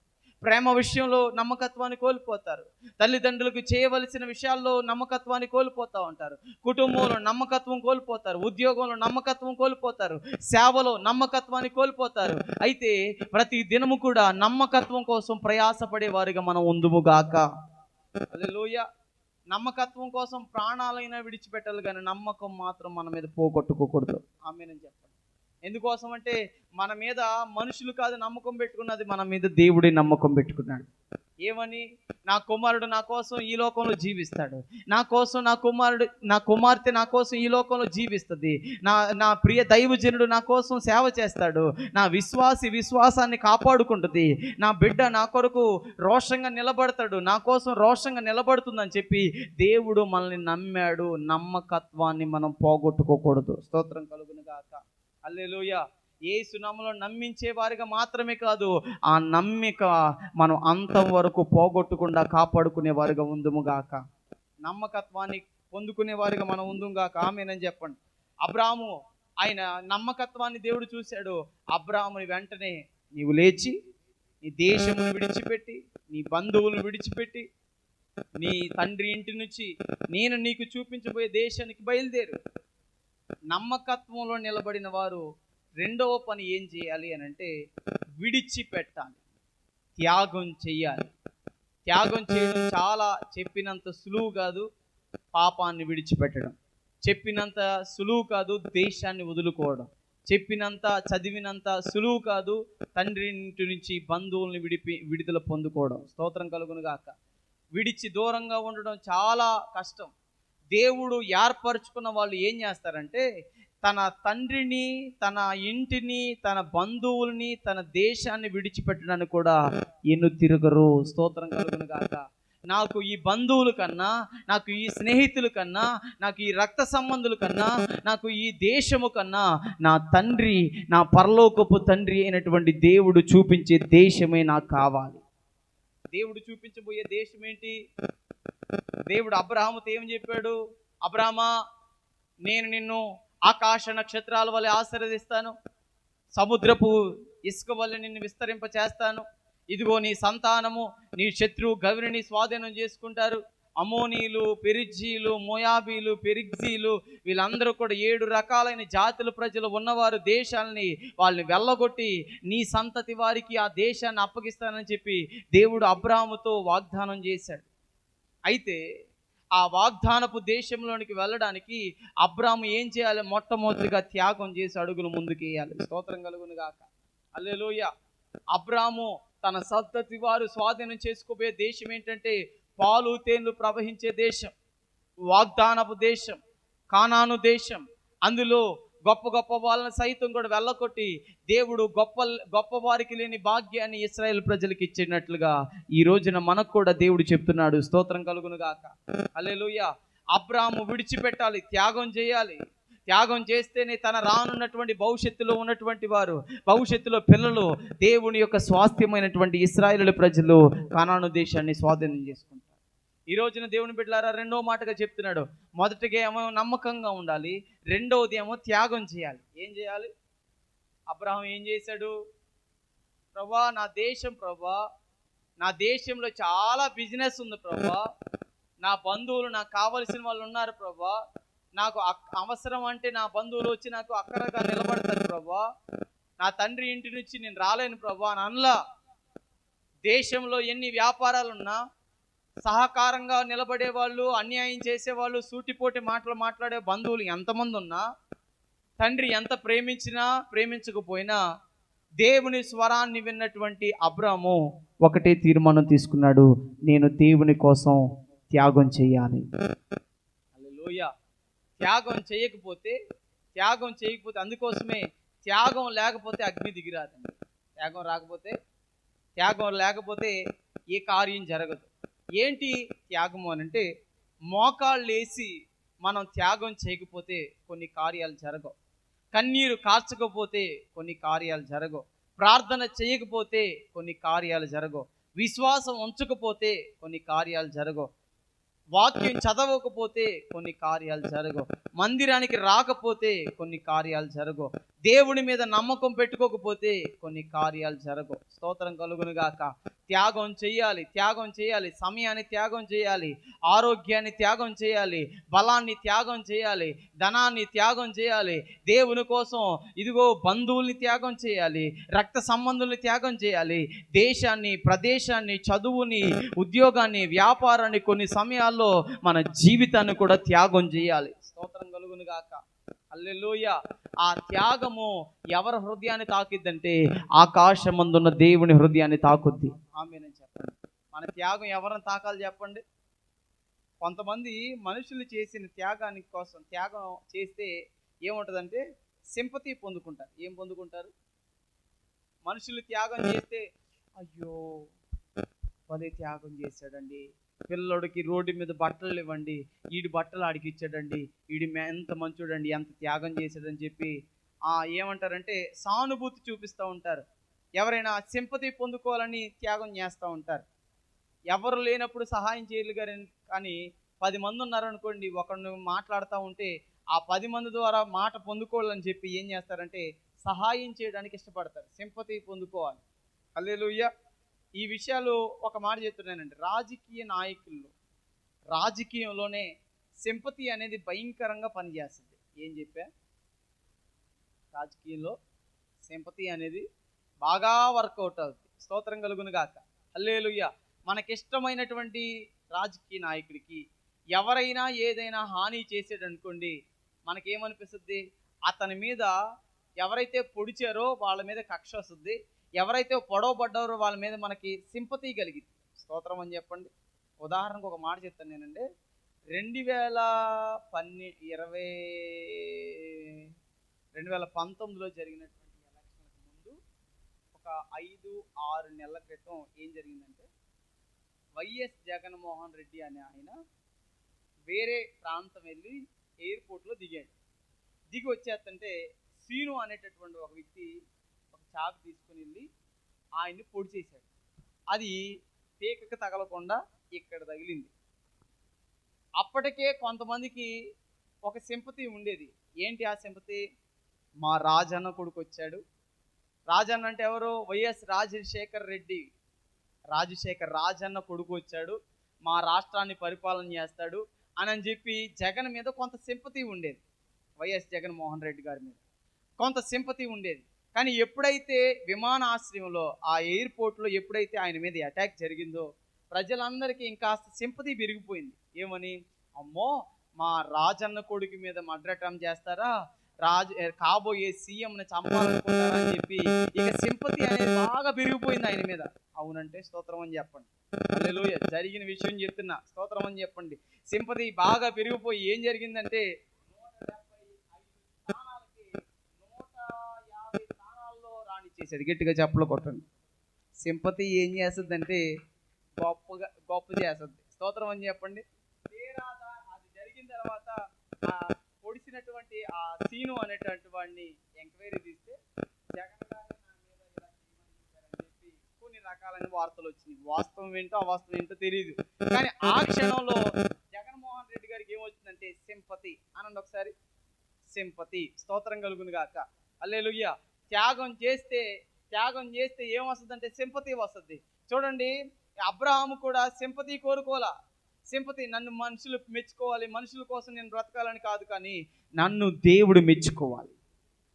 ప్రేమ విషయంలో నమ్మకత్వాన్ని కోల్పోతారు. తల్లిదండ్రులకు చేయవలసిన విషయాల్లో నమ్మకత్వాన్ని కోల్పోతూ ఉంటారు. కుటుంబంలో నమ్మకత్వం కోల్పోతారు. ఉద్యోగంలో నమ్మకత్వం కోల్పోతారు. సేవలో నమ్మకత్వాన్ని కోల్పోతారు. అయితే ప్రతి దినము కూడా నమ్మకత్వం కోసం ప్రయాసపడే వారిగా మనం ఉందుముగాక. హల్లెలూయా. నమ్మకత్వం కోసం ప్రాణాలైనా విడిచిపెట్టాలి, కానీ నమ్మకం మాత్రం మన మీద పోగొట్టుకోకూడదు. ఆమేన్ చెప్పండి. ఎందుకోసం అంటే మన మీద మనుషులు కాదు నమ్మకం పెట్టుకున్నది, మన మీద దేవుడే నమ్మకం పెట్టుకున్నాడు. ఏమని? నా కుమారుడు నా కోసం ఈ లోకంలో జీవిస్తాడు, నా కోసం నా కుమార్తె నా కోసం ఈ లోకంలో జీవిస్తుంది, నా ప్రియ దైవజనుడు నా కోసం సేవ చేస్తాడు, నా విశ్వాసాన్ని కాపాడుకుంటుంది, నా బిడ్డ నా కొరకు రోషంగా నిలబడతాడు, నా కోసం రోషంగా నిలబడుతుందని చెప్పి దేవుడు మనల్ని నమ్మాడు. నమ్మకత్వాన్ని మనం పోగొట్టుకోకూడదు. స్తోత్రం కలుగును గాక. హల్లెలూయా. యేసు నామములో నమ్మించే వారిగా మాత్రమే కాదు, ఆ నమ్మిక మనం అంతం వరకు పోగొట్టకుండా కాపాడుకునే వారిగా ఉందుముగాక. నమ్మకత్వాన్ని పొందుకునే వారిగా మనం ఉందుముగాక. ఆమేనని చెప్పండి. అబ్రాహాము, ఆయన నమ్మకత్వాన్ని దేవుడు చూశాడు. అబ్రాహాముని వెంటనే నీవు లేచి నీ దేశమును విడిచిపెట్టి, నీ బంధువులను విడిచిపెట్టి, నీ తండ్రి ఇంటి నుంచి నేను నీకు చూపించబోయే దేశానికి బయలుదేరు. నమ్మకత్వంలో నిలబడిన వారు రెండవ పని ఏం చేయాలి అని అంటే విడిచిపెట్టాలి, త్యాగం చెయ్యాలి. త్యాగం చేయడం చాలా చెప్పినంత సులువు కాదు. పాపాన్ని విడిచిపెట్టడం చెప్పినంత సులువు కాదు. దేశాన్ని వదులుకోవడం చెప్పినంత, చదివినంత సులువు కాదు. తండ్రి ఇంటి నుంచి బంధువుల్ని విడుదల పొందుకోవడం. స్తోత్రం కలుగును గాక. విడిచి దూరంగా ఉండడం చాలా కష్టం. దేవుడు ఏర్పరచుకున్న వాళ్ళు ఏం చేస్తారంటే తన తండ్రిని, తన ఇంటిని, తన బంధువుల్ని, తన దేశాన్ని విడిచిపెట్టడానికి కూడా తిరగరు. స్తోత్రం కలుగును గాక. నాకు ఈ బంధువుల కన్నా, నాకు ఈ స్నేహితుల కన్నా, నాకు ఈ రక్త సంబంధుల కన్నా, నాకు ఈ దేశము కన్నా నా తండ్రి, నా పరలోకపు తండ్రి అయినటువంటి దేవుడు చూపించే దేశమే నాకు కావాలి. దేవుడు చూపించబోయే దేశం ఏంటి? దేవుడు అబ్రహాముతో ఏం చెప్పాడు? అబ్రహామా, నేను నిన్ను ఆకాశ నక్షత్రాల వలె ఆశీర్వదిస్తాను, సముద్రపు ఇసుక వలె నిన్ను విస్తరింప చేస్తాను. ఇదిగో నీ సంతానము నీ శత్రువు గవిని స్వాధీనం చేసుకుంటారు. అమోనీలు, పెరిజ్జీలు, మోయాబీలు, పెరిగ్జీలు వీళ్ళందరూ కూడా 7 రకాలైన జాతుల ప్రజలు ఉన్నవారు దేశాలని వాళ్ళని వెళ్ళగొట్టి నీ సంతతి వారికి ఆ దేశాన్ని అప్పగిస్తానని చెప్పి దేవుడు అబ్రహాముతో వాగ్దానం చేశాడు. అయితే ఆ వాగ్దానపు దేశంలోనికి వెళ్ళడానికి అబ్రాము ఏం చేయాలి? మొట్టమొదటిగా త్యాగం చేసి అడుగులు ముందుకు వేయాలి. స్తోత్రం కలుగును గాక. హల్లెలూయా. అబ్రాము తన సంతతి వారు స్వాధీనం చేసుకోబోయే దేశం ఏంటంటే పాలు తేనెలు ప్రవహించే దేశం, వాగ్దానపు దేశం, కానాను దేశం. అందులో గొప్ప గొప్ప వాళ్ళని సైతం కూడా వెళ్ళకొట్టి దేవుడు గొప్ప వారికి లేని భాగ్యాన్ని ఇశ్రాయేలు ప్రజలకు ఇచ్చినట్లుగా ఈ రోజున మనకు కూడా దేవుడు చెప్తున్నాడు. స్తోత్రం కలుగును గాక. హల్లెలూయా. అబ్రాము విడిచిపెట్టాలి, త్యాగం చేయాలి. త్యాగం చేస్తేనే తన రానున్నటువంటి భవిష్యత్తులో ఉన్నటువంటి వారు, భవిష్యత్తులో పిల్లలు దేవుని యొక్క స్వాస్థ్యమైనటువంటి ఇశ్రాయేలు ప్రజలు కానాను దేశాన్ని స్వాధీనం చేసుకుంటారు. ఈ రోజున దేవుని బిడ్డలారా రెండో మాటగా చెప్తున్నాడు. మొదటిగా ఏమో నమ్మకంగా ఉండాలి, రెండవది ఏమో త్యాగం చేయాలి. ఏం చేయాలి? అబ్రహాం ఏం చేశాడు? ప్రభా, నా దేశం ప్రభా, నా దేశంలో చాలా బిజినెస్ ఉంది ప్రభా, నా బంధువులు నాకు కావలసిన వాళ్ళు ఉన్నారు ప్రభా, నాకు అవసరం అంటే నా బంధువులు వచ్చి నాకు అక్కడగా నిలబడతారు ప్రభా, నా తండ్రి ఇంటి నుంచి నేను రాలేను ప్రభా అని అనలా. దేశంలో ఎన్ని వ్యాపారాలున్నా సహకారంగా నిలబడే వాళ్ళు, అన్యాయం చేసేవాళ్ళు, సూటిపోటి మాటలు మాట్లాడే బంధువులు ఎంతమంది ఉన్నా, తండ్రి ఎంత ప్రేమించినా ప్రేమించకపోయినా దేవుని స్వరాన్ని విన్నటువంటి అబ్రాము ఒకటే తీర్మానం తీసుకున్నాడు, నేను దేవుని కోసం త్యాగం చేయాలి. హల్లెలూయా. త్యాగం చేయకపోతే అందుకోసమే త్యాగం లేకపోతే అగ్ని దిగిరాదండి. త్యాగం లేకపోతే ఏ కార్యం జరగదు. ఏంటి త్యాగము అని అంటే, మోకాళ్ళు వేసి మనం త్యాగం చేయకపోతే కొన్ని కార్యాలు జరగవు. కన్నీరు కార్చకపోతే కొన్ని కార్యాలు జరగవు. ప్రార్థన చేయకపోతే కొన్ని కార్యాలు జరగవు. విశ్వాసం ఉంచకపోతే కొన్ని కార్యాలు జరగవు. వాక్యం చదవకపోతే కొన్ని కార్యాలు జరగవు. మందిరానికి రాకపోతే కొన్ని కార్యాలు జరగవు. దేవుని మీద నమ్మకం పెట్టుకోకపోతే కొన్ని కార్యాలు జరగవు. స్తోత్రం కలుగును గాక. త్యాగం చేయాలి. సమయాన్ని త్యాగం చేయాలి, ఆరోగ్యాన్ని త్యాగం చేయాలి, బలాన్ని త్యాగం చేయాలి, ధనాన్ని త్యాగం చేయాలి. దేవుని కోసం ఇదిగో బంధువుల్ని త్యాగం చేయాలి, రక్త సంబంధుల్ని త్యాగం చేయాలి, దేశాన్ని, ప్రదేశాన్ని, చదువుని, ఉద్యోగాన్ని, వ్యాపారాన్ని, కొన్ని సమయాల్లో మన జీవితాన్ని కూడా త్యాగం చేయాలి. స్తోత్రం కలుగును గాక. హల్లెలూయా. ఆ త్యాగము ఎవరి హృదయాన్ని తాకిద్దంటే ఆకాశమందున్న దేవుని హృదయాన్ని తాకుద్ది. ఆమేనని చెప్పండి. మన త్యాగం ఎవరిని తాకాలి చెప్పండి? కొంతమంది మనుషులు చేసిన త్యాగానికి కోసం త్యాగం చేస్తే ఏముంటుందంటే సింపతి పొందుకుంటారు. ఏం పొందుకుంటారు? మనుషులు త్యాగం చేస్తే అయ్యో భలే త్యాగం చేశాడండి, పిల్లోడికి రోడ్డు మీద బట్టలు ఇవ్వండి, ఈడి బట్టలు ఆడికి ఇచ్చాడండి, ఈడి ఎంత మంచోడండి, ఎంత త్యాగం చేశాడని చెప్పి ఏమంటారంటే సానుభూతి చూపిస్తూ ఉంటారు. ఎవరైనా సింపతి పొందుకోవాలని త్యాగం చేస్తూ ఉంటారు. ఎవరు లేనప్పుడు సహాయం చేయగలరు. కానీ 10 మంది ఉన్నారనుకోండి, ఒకరిని మాట్లాడుతూ ఉంటే ఆ 10 మంది ద్వారా మాట పొందుకోవాలని చెప్పి ఏం చేస్తారంటే సహాయం చేయడానికి ఇష్టపడతారు, సింపతి పొందుకోవాలి. హల్లెలూయా. ఈ విషయాలు ఒక మాట చెప్తున్నానండి. రాజకీయంలోనే సింపతి అనేది భయంకరంగా పనిచేస్తుంది. ఏం చెప్పా? రాజకీయంలో సింపతి అనేది బాగా వర్కౌట్ అవుతుంది. స్తోత్రం కలుగును గాక. హల్లెలూయా. మనకిష్టమైనటువంటి రాజకీయ నాయకుడికి ఎవరైనా ఏదైనా హాని చేసాడనుకోండి, మనకేమనిపిస్తుంది? అతని మీద ఎవరైతే పొడిచారో వాళ్ళ మీద కక్ష వస్తుంది, ఎవరైతే పొడవబడ్డారో వాళ్ళ మీద మనకి సింపతి కలిగింది. స్తోత్రం అని చెప్పండి. ఉదాహరణకు ఒక మాట చెప్తాను నేనండి. 2019లో జరిగినటువంటి ఎలక్షన్లకు ముందు ఒక 5-6 నెలల క్రితం ఏం జరిగిందంటే, వైఎస్ జగన్మోహన్ రెడ్డి అనే ఆయన వేరే ప్రాంతం వెళ్ళి ఎయిర్పోర్ట్లో దిగాడు. దిగి వచ్చేస్తుంటే సీను అనేటటువంటి ఒక వ్యక్తి ఒక చాకు తీసుకుని వెళ్ళి ఆయన్ని పొడి చేశాడు. అది పీకకు తగలకుండా ఇక్కడ తగిలింది. అప్పటికే కొంతమందికి ఒక సింపతి ఉండేది. ఏంటి ఆ సింపతి? మా రాజన్న కొడుకు వచ్చాడు. రాజన్న అంటే ఎవరు? వైఎస్ రాజన్న కొడుకు వచ్చాడు, మా రాష్ట్రాన్ని పరిపాలన చేస్తాడు అని చెప్పి జగన్ మీద కొంత సింపతి ఉండేది. వైఎస్ జగన్మోహన్ రెడ్డి గారి మీద కొంత సింపతి ఉండేది. కానీ ఎప్పుడైతే విమానాశ్రయంలో ఆ ఎయిర్పోర్ట్లో ఎప్పుడైతే ఆయన మీద అటాక్ జరిగిందో ప్రజలందరికీ ఇంకాస్త సింపతి పెరిగిపోయింది. ఏమని? అమ్మో, మా రాజన్న కొడుకు మీద మర్డర్ అటెంప్ట్ చేస్తారా, కాబోయే సీఎంని చంపాలనుకుంటారా అని చెప్పి ఇక సింపతి అనేది బాగా పెరిగిపోయింది ఆయన మీద. అవునంటే స్తోత్రం అని చెప్పండి. హల్లెలూయా. జరిగిన విషయం చెప్తున్నా, స్తోత్రం అని చెప్పండి. సింపతి బాగా పెరిగిపోయి ఏం జరిగిందంటే 150 స్థానాల్లో రాణించేసాడు. గట్టిగా చెప్పలు కొట్టండి. సింపతి ఏం చేస్తుందంటే గొప్ప చేస్తుంది. స్తోత్రం అని చెప్పండి. అది జరిగిన తర్వాత పొడిచినటువంటి ఆ సీను అనేటువంటి వాడిని ఎంక్వైరీ తీస్తే జగన్ గారు నా మీద ఇలా చేయమని చెప్పి కొన్ని రకాలైన వార్తలు వచ్చినాయి. వాస్తవం ఏంటో అవాస్తవం ఏంటో తెలియదు. కానీ ఆ క్షణంలో జగన్మోహన్ రెడ్డి గారికి ఏమొచ్చిందంటే సింపతి. అనండి ఒకసారి, సింపతి. స్తోత్రం కలుగును గాక. హల్లెలూయా. త్యాగం చేస్తే ఏమొస్తుందంటే సింపతి వస్తుంది. చూడండి, అబ్రహాము కూడా సింపతి కోరుకోవాలా. సింపతి, నన్ను మనుషులు మెచ్చుకోవాలి, మనుషుల కోసం నేను బ్రతకాలని కాదు, కానీ నన్ను దేవుడు మెచ్చుకోవాలి.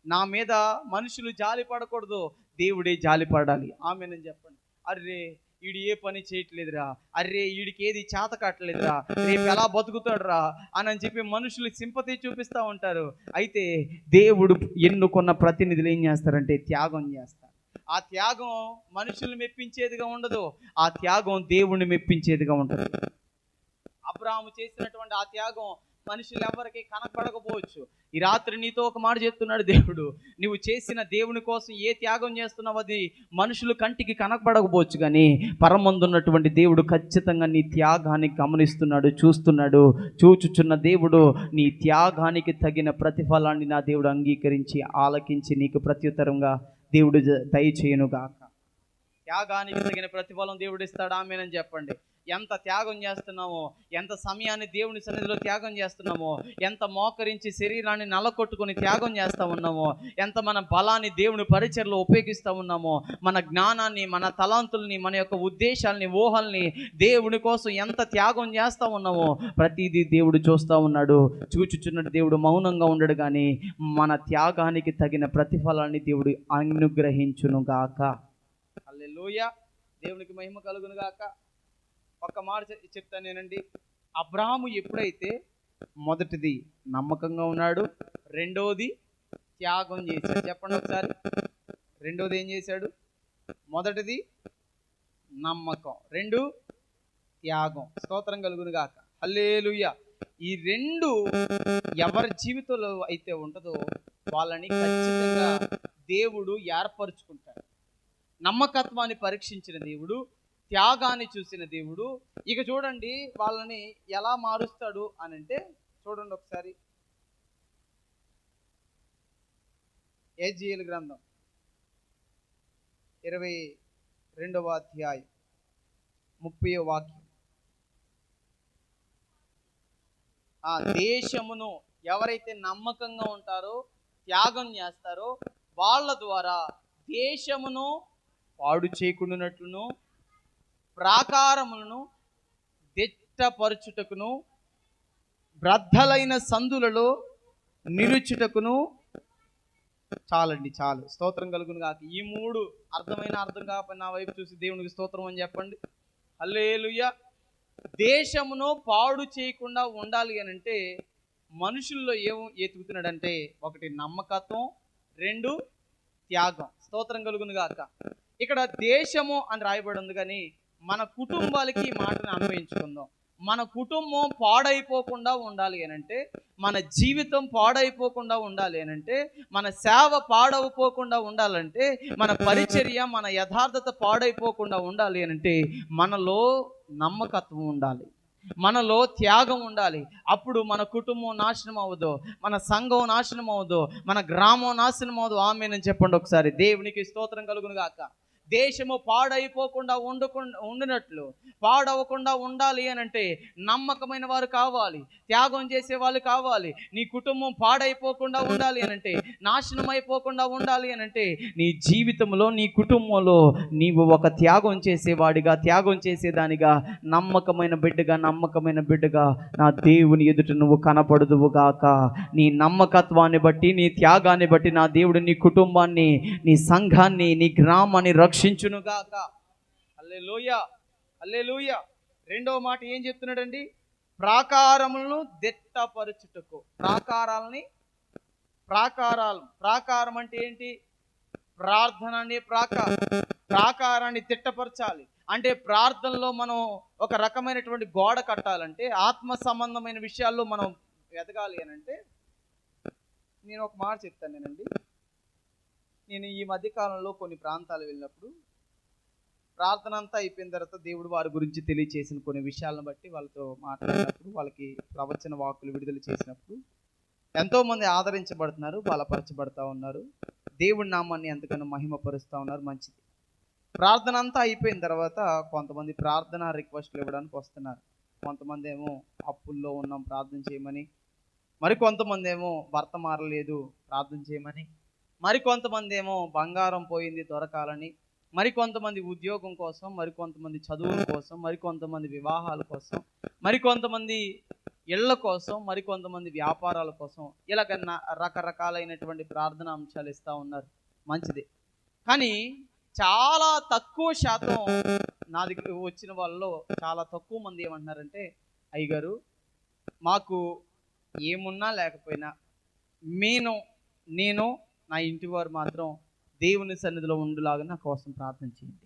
నా మీద మనుషులు జాలి పడకూడదు, దేవుడే జాలి పడాలి. ఆమేనని చెప్పండి. అర్రే వీడు ఏ పని చేయట్లేదురా, అర్రే వీడికి ఏది చేత కట్టలేదురా, రేపు ఎలా బతుకుతాడురా అని చెప్పి మనుషులు సింపతి చూపిస్తూ ఉంటారు. అయితే దేవుడు ఎన్నుకున్న ప్రతినిధులు ఏం చేస్తారంటే త్యాగం చేస్తారు. ఆ త్యాగం మనుషులు మెప్పించేదిగా ఉండదు, ఆ త్యాగం దేవుణ్ణి మెప్పించేదిగా ఉంటుంది. అబ్రహాము చేసినటువంటి ఆ త్యాగం మనుషులు ఎవరికి కనపడకపోవచ్చు. ఈ రాత్రి నీతో ఒక మాట చెప్తున్నాడు దేవుడు. నువ్వు చేసిన దేవుని కోసం ఏ త్యాగం చేస్తున్నావు అది మనుషులు కంటికి కనపడకపోవచ్చు, కానీ పరమందున్నటువంటి దేవుడు ఖచ్చితంగా నీ త్యాగాన్ని గమనిస్తున్నాడు, చూస్తున్నాడు. చూచుచున్న దేవుడు నీ త్యాగానికి తగిన ప్రతిఫలాన్ని నా దేవుడు అంగీకరించి ఆలకించి నీకు ప్రత్యుత్తరంగా దేవుడు దయచేయునుగాక. త్యాగానికి తగిన ప్రతిఫలం దేవుడు ఇస్తాడు. ఆమేనని చెప్పండి. ఎంత త్యాగం చేస్తున్నామో, ఎంత సమయాన్ని దేవుని సన్నిధిలో త్యాగం చేస్తున్నామో, ఎంత మోకరించి శరీరాన్ని నలకొట్టుకొని త్యాగం చేస్తూ ఉన్నామో, ఎంత మన బలాన్ని దేవుని పరిచర్లో ఉపయోగిస్తూ ఉన్నామో, మన జ్ఞానాన్ని, మన తలాంతుల్ని, మన యొక్క ఉద్దేశాలని, ఊహల్ని దేవుని కోసం ఎంత త్యాగం చేస్తూ ఉన్నామో ప్రతిదీ దేవుడు చూస్తూ ఉన్నాడు. చూచుచున్నట్టు దేవుడు మౌనంగా ఉండడు, కానీ మన త్యాగానికి తగిన ప్రతిఫలాన్ని దేవుడు అనుగ్రహించునుగాక. హల్లెలూయా. దేవునికి మహిమ కలుగునుగాక. ఒక్క మాట చెప్తాను నేనండి. అబ్రహాము ఎప్పుడైతే మొదటిది నమ్మకంగా ఉన్నాడు, రెండోది త్యాగం చేశాడు. చెప్పండి ఒకసారి. రెండోది ఏం చేశాడు? మొదటిది నమ్మకం, రెండు త్యాగం. స్తోత్రం కలుగునుగాక. హల్లెలూయా. ఈ రెండు ఎవరి జీవితంలో అయితే ఉంటుందో వాళ్ళని ఖచ్చితంగా దేవుడు ఏర్పరుచుకుంటాడు. నమ్మకత్వాన్ని పరీక్షించిన దేవుడు, త్యాగాన్ని చూసిన దేవుడు ఇక చూడండి వాళ్ళని ఎలా మారుస్తాడు అని అంటే, చూడండి ఒకసారి ఏజీఎల్ గ్రంథం 22వ అధ్యాయం 30వ వాక్యం. ఆ దేశమును ఎవరైతే నమ్మకంగా ఉంటారో, త్యాగం చేస్తారో వాళ్ళ ద్వారా దేశమును పాడు చేయకుండానట్లును, ప్రాకారములను దిట్టపరచుటకును, బ్రద్దలైన సందులలో నిలుచుటకును. చాలండి, చాలు. స్తోత్రం కలుగును కాక. ఈ మూడు అర్థం కాకపోయినా నా వైపు చూసి దేవునికి స్తోత్రం అని చెప్పండి. హల్లెలూయా. దేశమును పాడు చేయకుండా ఉండాలి అని అంటే మనుషుల్లో ఏం ఎతుకుతున్నాడంటే, ఒకటి నమ్మకత్వం, రెండు త్యాగం. స్తోత్రం కలుగును గాక. ఇక్కడ దేశము అని రాయబడి ఉంది, కానీ మన కుటుంబాలకి ఈ మాటను అన్వయించుకుందాం. మన కుటుంబం పాడైపోకుండా ఉండాలి అనంటే, మన జీవితం పాడైపోకుండా ఉండాలి అనంటే, మన సేవ పాడైపోకుండా ఉండాలంటే, మన పరిచర్య మన యథార్థత పాడైపోకుండా ఉండాలి అనంటే మనలో నమ్మకత్వం ఉండాలి, మనలో త్యాగం ఉండాలి. అప్పుడు మన కుటుంబం నాశనం అవ్వదు, మన సంఘం నాశనం అవ్వదు, మన గ్రామం నాశనం అవ్వదు. ఆమేన్ చెప్పండి ఒకసారి. దేవునికి స్తోత్రం కలుగును గాక. దేశము పాడైపోకుండా ఉండినట్లు, పాడవకుండా ఉండాలి అని అంటే నమ్మకమైన వారు కావాలి, త్యాగం చేసే వాళ్ళు కావాలి. నీ కుటుంబం పాడైపోకుండా ఉండాలి అని అంటే, నాశనం అయిపోకుండా ఉండాలి అని అంటే, నీ జీవితంలో నీ కుటుంబంలో నీవు ఒక త్యాగం చేసేవాడిగా, త్యాగం చేసేదానిగా, నమ్మకమైన బిడ్డగా నా దేవుని ఎదుట నువ్వు కనపడుదువు గాక. నీ నమ్మకత్వాన్ని బట్టి, నీ త్యాగాన్ని బట్టి నా దేవుడు నీ కుటుంబాన్ని, నీ సంఘాన్ని, నీ గ్రామాన్ని రక్షించునుగాక. హల్లెలూయా, హల్లెలూయా. రెండవ మాట ఏం చెప్తున్నాడండి? ప్రాకారములను దిట్టపరచుటకు. ప్రాకారం అంటే ఏంటి? ప్రార్థన అనే ప్రాకారాన్ని దిట్టపరచాలి అంటే, ప్రార్థనలో మనం ఒక రకమైనటువంటి గోడ కట్టాలంటే, ఆత్మ సంబంధమైన విషయాల్లో మనం ఎదగాలి అని అంటే, నేను ఒక మాట చెప్తానేనండి. నేను ఈ మధ్యకాలంలో కొన్ని ప్రాంతాలు వెళ్ళినప్పుడు, ప్రార్థన అంతా అయిపోయిన తర్వాత దేవుడు వారి గురించి తెలియచేసిన కొన్ని విషయాలను బట్టి వాళ్ళతో మాట్లాడినప్పుడు, వాళ్ళకి ప్రవచన వాక్కులు విడుదల చేసినప్పుడు ఎంతోమంది ఆదరించబడుతున్నారు, బలపరచబడతా ఉన్నారు, దేవుడి నామాన్ని ఎంతగానో మహిమపరుస్తూ ఉన్నారు. మంచిది. ప్రార్థన అంతా అయిపోయిన తర్వాత కొంతమంది ప్రార్థన రిక్వెస్ట్లు ఇవ్వడానికి వస్తున్నారు. కొంతమంది ఏమో అప్పుల్లో ఉన్నాం ప్రార్థన చేయమని, మరికొంతమంది ఏమో భర్త మారలేదు ప్రార్థన చేయమని, మరికొంతమంది ఏమో బంగారం పోయింది దొరకాలని, మరికొంతమంది ఉద్యోగం కోసం, మరికొంతమంది చదువుల కోసం, మరికొంతమంది వివాహాల కోసం, మరికొంతమంది ఇళ్ల కోసం, మరికొంతమంది వ్యాపారాల కోసం, ఇలాగ రకరకాలైనటువంటి ప్రార్థన అంశాలు ఇస్తూ ఉన్నారు. మంచిది. కానీ చాలా తక్కువ శాతం నా దగ్గర వచ్చిన వాళ్ళలో చాలా తక్కువ మంది ఏమంటున్నారంటే, అయ్యగారు మాకు ఏమున్నా లేకపోయినా నేను నా ఇంటి వారు మాత్రం దేవుని సన్నిధిలో ఉండులాగా నా కోసం ప్రార్థన చేయండి.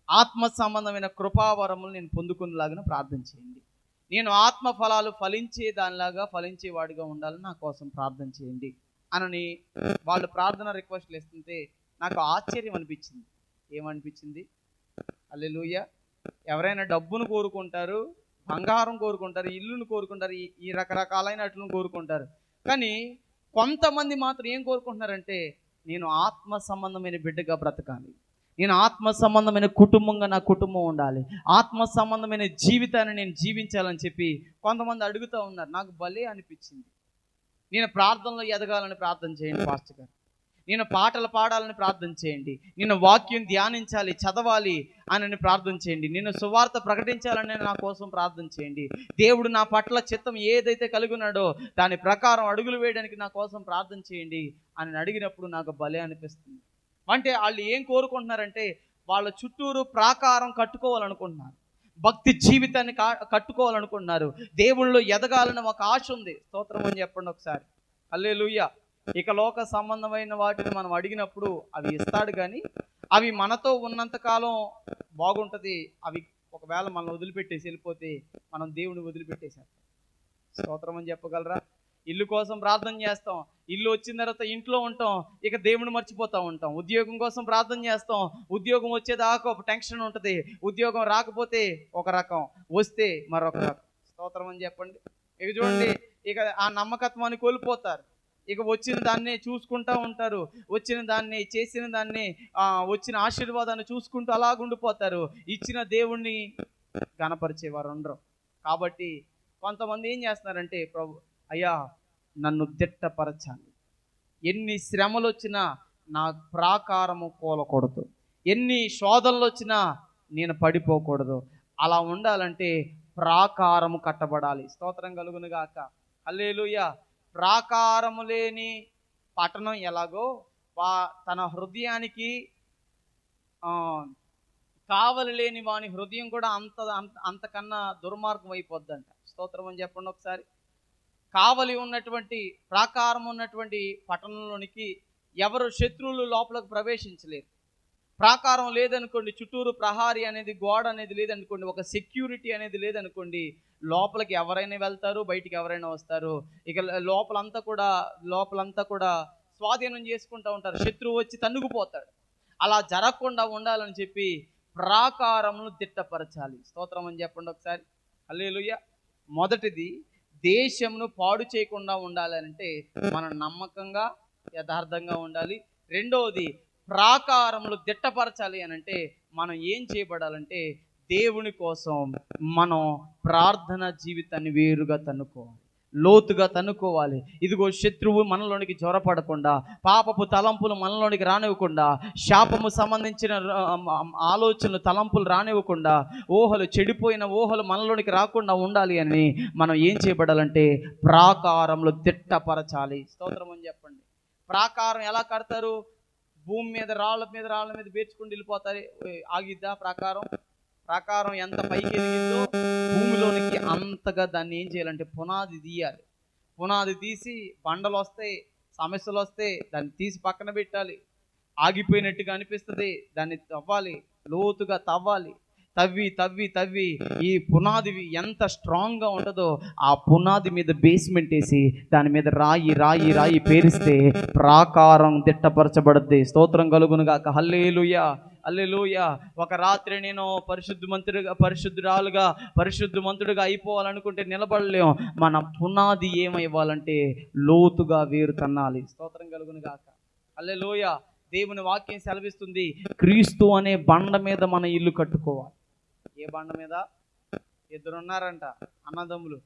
ఆత్మ సంబంధమైన కృపావరములు నేను పొందుకునేలాగా ప్రార్థన చేయండి. నేను ఆత్మ ఫలాలు ఫలించే దానిలాగా, ఫలించేవాడిగా ఉండాలని నా కోసం ప్రార్థన చేయండి అని వాళ్ళు ప్రార్థన రిక్వెస్ట్లు ఇస్తుంటే నాకు ఆశ్చర్యం అనిపించింది. ఏమనిపించింది? హల్లెలూయా. ఎవరైనా డబ్బును కోరుకుంటారు, బంగారం కోరుకుంటారు, ఇల్లును కోరుకుంటారు, ఈ రకరకాలైన అట్లను కోరుకుంటారు. కానీ కొంతమంది మాత్రం ఏం కోరుకుంటున్నారంటే, నేను ఆత్మ సంబంధమైన బిడ్డగా బ్రతకాలి, నేను ఆత్మ సంబంధమైన కుటుంబంగా నా కుటుంబం ఉండాలి, ఆత్మ సంబంధమైన జీవితాన్ని నేను జీవించాలని చెప్పి కొంతమంది అడుగుతూ ఉన్నారు. నాకు భలే అనిపించింది. నేను ప్రార్థనలో ఎదగాలని ప్రార్థన చేయండి పాస్టర్ గారు, నేను పాటలు పాడాలని ప్రార్థన చేయండి, నేను వాక్యం ధ్యానించాలి, చదవాలి అని ప్రార్థన చేయండి, నేను సువార్త ప్రకటించాలని నా కోసం ప్రార్థన చేయండి, దేవుడు నా పట్ల చిత్తం ఏదైతే కలిగి ఉన్నాడో దాని ప్రకారం అడుగులు వేయడానికి నా కోసం ప్రార్థన చేయండి అని అడిగినప్పుడు నాకు భలే అనిపిస్తుంది. అంటే వాళ్ళు ఏం కోరుకుంటున్నారంటే, వాళ్ళ చుట్టూరు ప్రాకారం కట్టుకోవాలనుకుంటున్నారు, భక్తి జీవితాన్ని కట్టుకోవాలనుకుంటున్నారు, దేవుళ్ళు ఎదగాలని ఒక ఆశ ఉంది. స్తోత్రం అని చెప్పండి ఒకసారి. హల్లెలూయా. ఇక లోక సంబంధమైన వాటిని మనం అడిగినప్పుడు అవి ఇస్తాడు, కానీ అవి మనతో ఉన్నంతకాలం బాగుంటుంది. అవి ఒకవేళ మనం వదిలిపెట్టేసి వెళ్ళిపోతే మనం దేవుని వదిలిపెట్టేశాం. స్తోత్రం అని చెప్పగలరా? ఇల్లు కోసం ప్రార్థన చేస్తాం, ఇల్లు వచ్చిన తర్వాత ఇంట్లో ఉంటాం, ఇక దేవుని మర్చిపోతూ ఉంటాం. ఉద్యోగం కోసం ప్రార్థన చేస్తాం, ఉద్యోగం వచ్చేదాకా ఒక టెన్షన్ ఉంటుంది, ఉద్యోగం రాకపోతే ఒక రకం, వస్తే మరొక రకం. స్తోత్రం అని చెప్పండి. ఇక చూడండి, ఇక ఆ నమ్మకత్వాన్ని కోల్పోతారు. ఇక వచ్చిన దాన్ని చూసుకుంటూ ఉంటారు, వచ్చిన దాన్ని, చేసిన దాన్ని, వచ్చిన ఆశీర్వాదాన్ని చూసుకుంటూ అలాగుండిపోతారు. ఇచ్చిన దేవుణ్ణి గణపరిచేవారు ఉండరు. కాబట్టి కొంతమంది ఏం చేస్తున్నారంటే, ప్రభు అయ్యా నన్ను దిట్టపరచాలి, ఎన్ని శ్రమలు వచ్చినా నా ప్రాకారము కూలకూడదు, ఎన్ని శోధనలు వచ్చినా నేను పడిపోకూడదు. అలా ఉండాలంటే ప్రాకారము కట్టబడాలి. స్తోత్రం కలుగును గాక. హల్లెలూయా. ప్రాకారము లేని పట్టణం ఎలాగో తన హృదయానికి కావలి లేని వాని హృదయం కూడా అంతకన్నా దుర్మార్గం అయిపోద్దంట. స్తోత్రం అని చెప్పండి ఒకసారి. కావలి ఉన్నటువంటి, ప్రాకారం ఉన్నటువంటి పట్టణంలోనికి ఎవరు శత్రువులు లోపలికి ప్రవేశించలేరు. ప్రాకారం లేదనుకోండి, చుట్టూరు ప్రహారీ అనేది, గోడ అనేది లేదనుకోండి, ఒక సెక్యూరిటీ అనేది లేదనుకోండి, లోపలికి ఎవరైనా వెళ్తారు, బయటికి ఎవరైనా వస్తారు. ఇక లోపలంతా కూడా స్వాధీనం చేసుకుంటూ ఉంటారు. శత్రువు వచ్చి తన్నుకుపోతాడు. అలా జరగకుండా ఉండాలని చెప్పి ప్రాకారమును దిట్టపరచాలి. స్తోత్రం అని చెప్పండి ఒకసారి. హల్లెలూయా. మొదటిది, దేశంను పాడు చేయకుండా ఉండాలంటే మనం నమ్మకంగా, యథార్థంగా ఉండాలి. రెండవది, ప్రాకారములు దిట్టపరచాలి అని అంటే మనం ఏం చేయబడాలంటే దేవుని కోసం మనం ప్రార్థన జీవితాన్ని వేరుగా తన్నుకోవాలి, లోతుగా తన్నుకోవాలి. ఇదిగో శత్రువు మనలోనికి జ్వరపడకుండా, పాపపు తలంపులు మనలోనికి రానివ్వకుండా, శాపము సంబంధించిన ఆలోచనలు, తలంపులు రానివ్వకుండా, చెడిపోయిన ఊహలు మనలోనికి రాకుండా ఉండాలి అని మనం ఏం చేయబడాలంటే ప్రాకారంలో దిట్టపరచాలి. స్తోత్రం అని చెప్పండి. ప్రాకారం ఎలా కడతారు? భూమి మీద రాళ్ళ మీద పేర్చుకుని వెళ్ళిపోతారు. ఆగిద్దా ప్రాకారం? ప్రాకారం ఎంత పైకి ఎదిగిందో భూమిలోనికి అంతగా దాన్ని ఏం చేయాలంటే పునాది తీయాలి. పునాది తీసి బండలు వస్తాయి, సమస్యలు వస్తాయి, దాన్ని తీసి పక్కన పెట్టాలి. ఆగిపోయినట్టుగా అనిపిస్తుంది, దాన్ని తవ్వాలి, లోతుగా తవ్వాలి. తవ్వి ఈ పునాది ఎంత స్ట్రాంగ్గా ఉంటుందో ఆ పునాది మీద బేస్మెంట్ వేసి దాని మీద రాయి పేరిస్తే ప్రాకారం దిట్టపరచబడుద్ది. స్తోత్రం కలుగును గాక. హల్లెలూయా, హల్లెలూయా. ఒక రాత్రి నేను పరిశుద్ధమంతుడిగా అయిపోవాలనుకుంటే నిలబడలేం. మన పునాది ఏమైవ్వాలంటే లోతుగా వేరు తన్నాలి. స్తోత్రం కలుగును గాక. హల్లెలూయా. దేవుని వాక్యం సెలవిస్తుంది, క్రీస్తు అనే బండ మీద మన ఇల్లు కట్టుకోవాలి. ఏ బండ మీద? ఇద్దరున్నారంట అన్నదమ్ములు.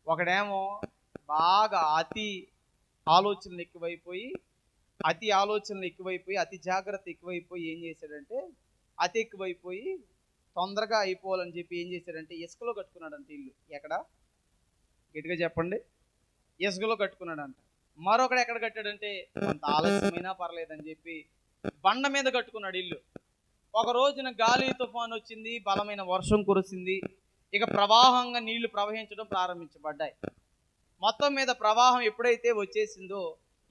ఒకడేమో బాగా అతి ఆలోచనలు ఎక్కువైపోయి, అతి జాగ్రత్త ఎక్కువైపోయి ఏం చేశాడంటే, అతి ఎక్కువైపోయి తొందరగా అయిపోవాలని చెప్పి ఏం చేశాడంటే ఇసుకలో కట్టుకున్నాడంట ఇల్లు. ఎక్కడ? గట్టిగా చెప్పండి. ఇసుకలో కట్టుకున్నాడంట. మరొకడు ఎక్కడ కట్టాడంటే కొంత ఆలస్యమైనా పర్లేదని చెప్పి బండ మీద కట్టుకున్నాడు ఇల్లు. ఒక రోజున గాలి తుఫాను వచ్చింది, బలమైన వర్షం కురిసింది. ఇక ప్రవాహంగా నీళ్లు ప్రవహించడం ప్రారంభించబడ్డాయి. మొత్తం మీద ప్రవాహం ఎప్పుడైతే వచ్చేసిందో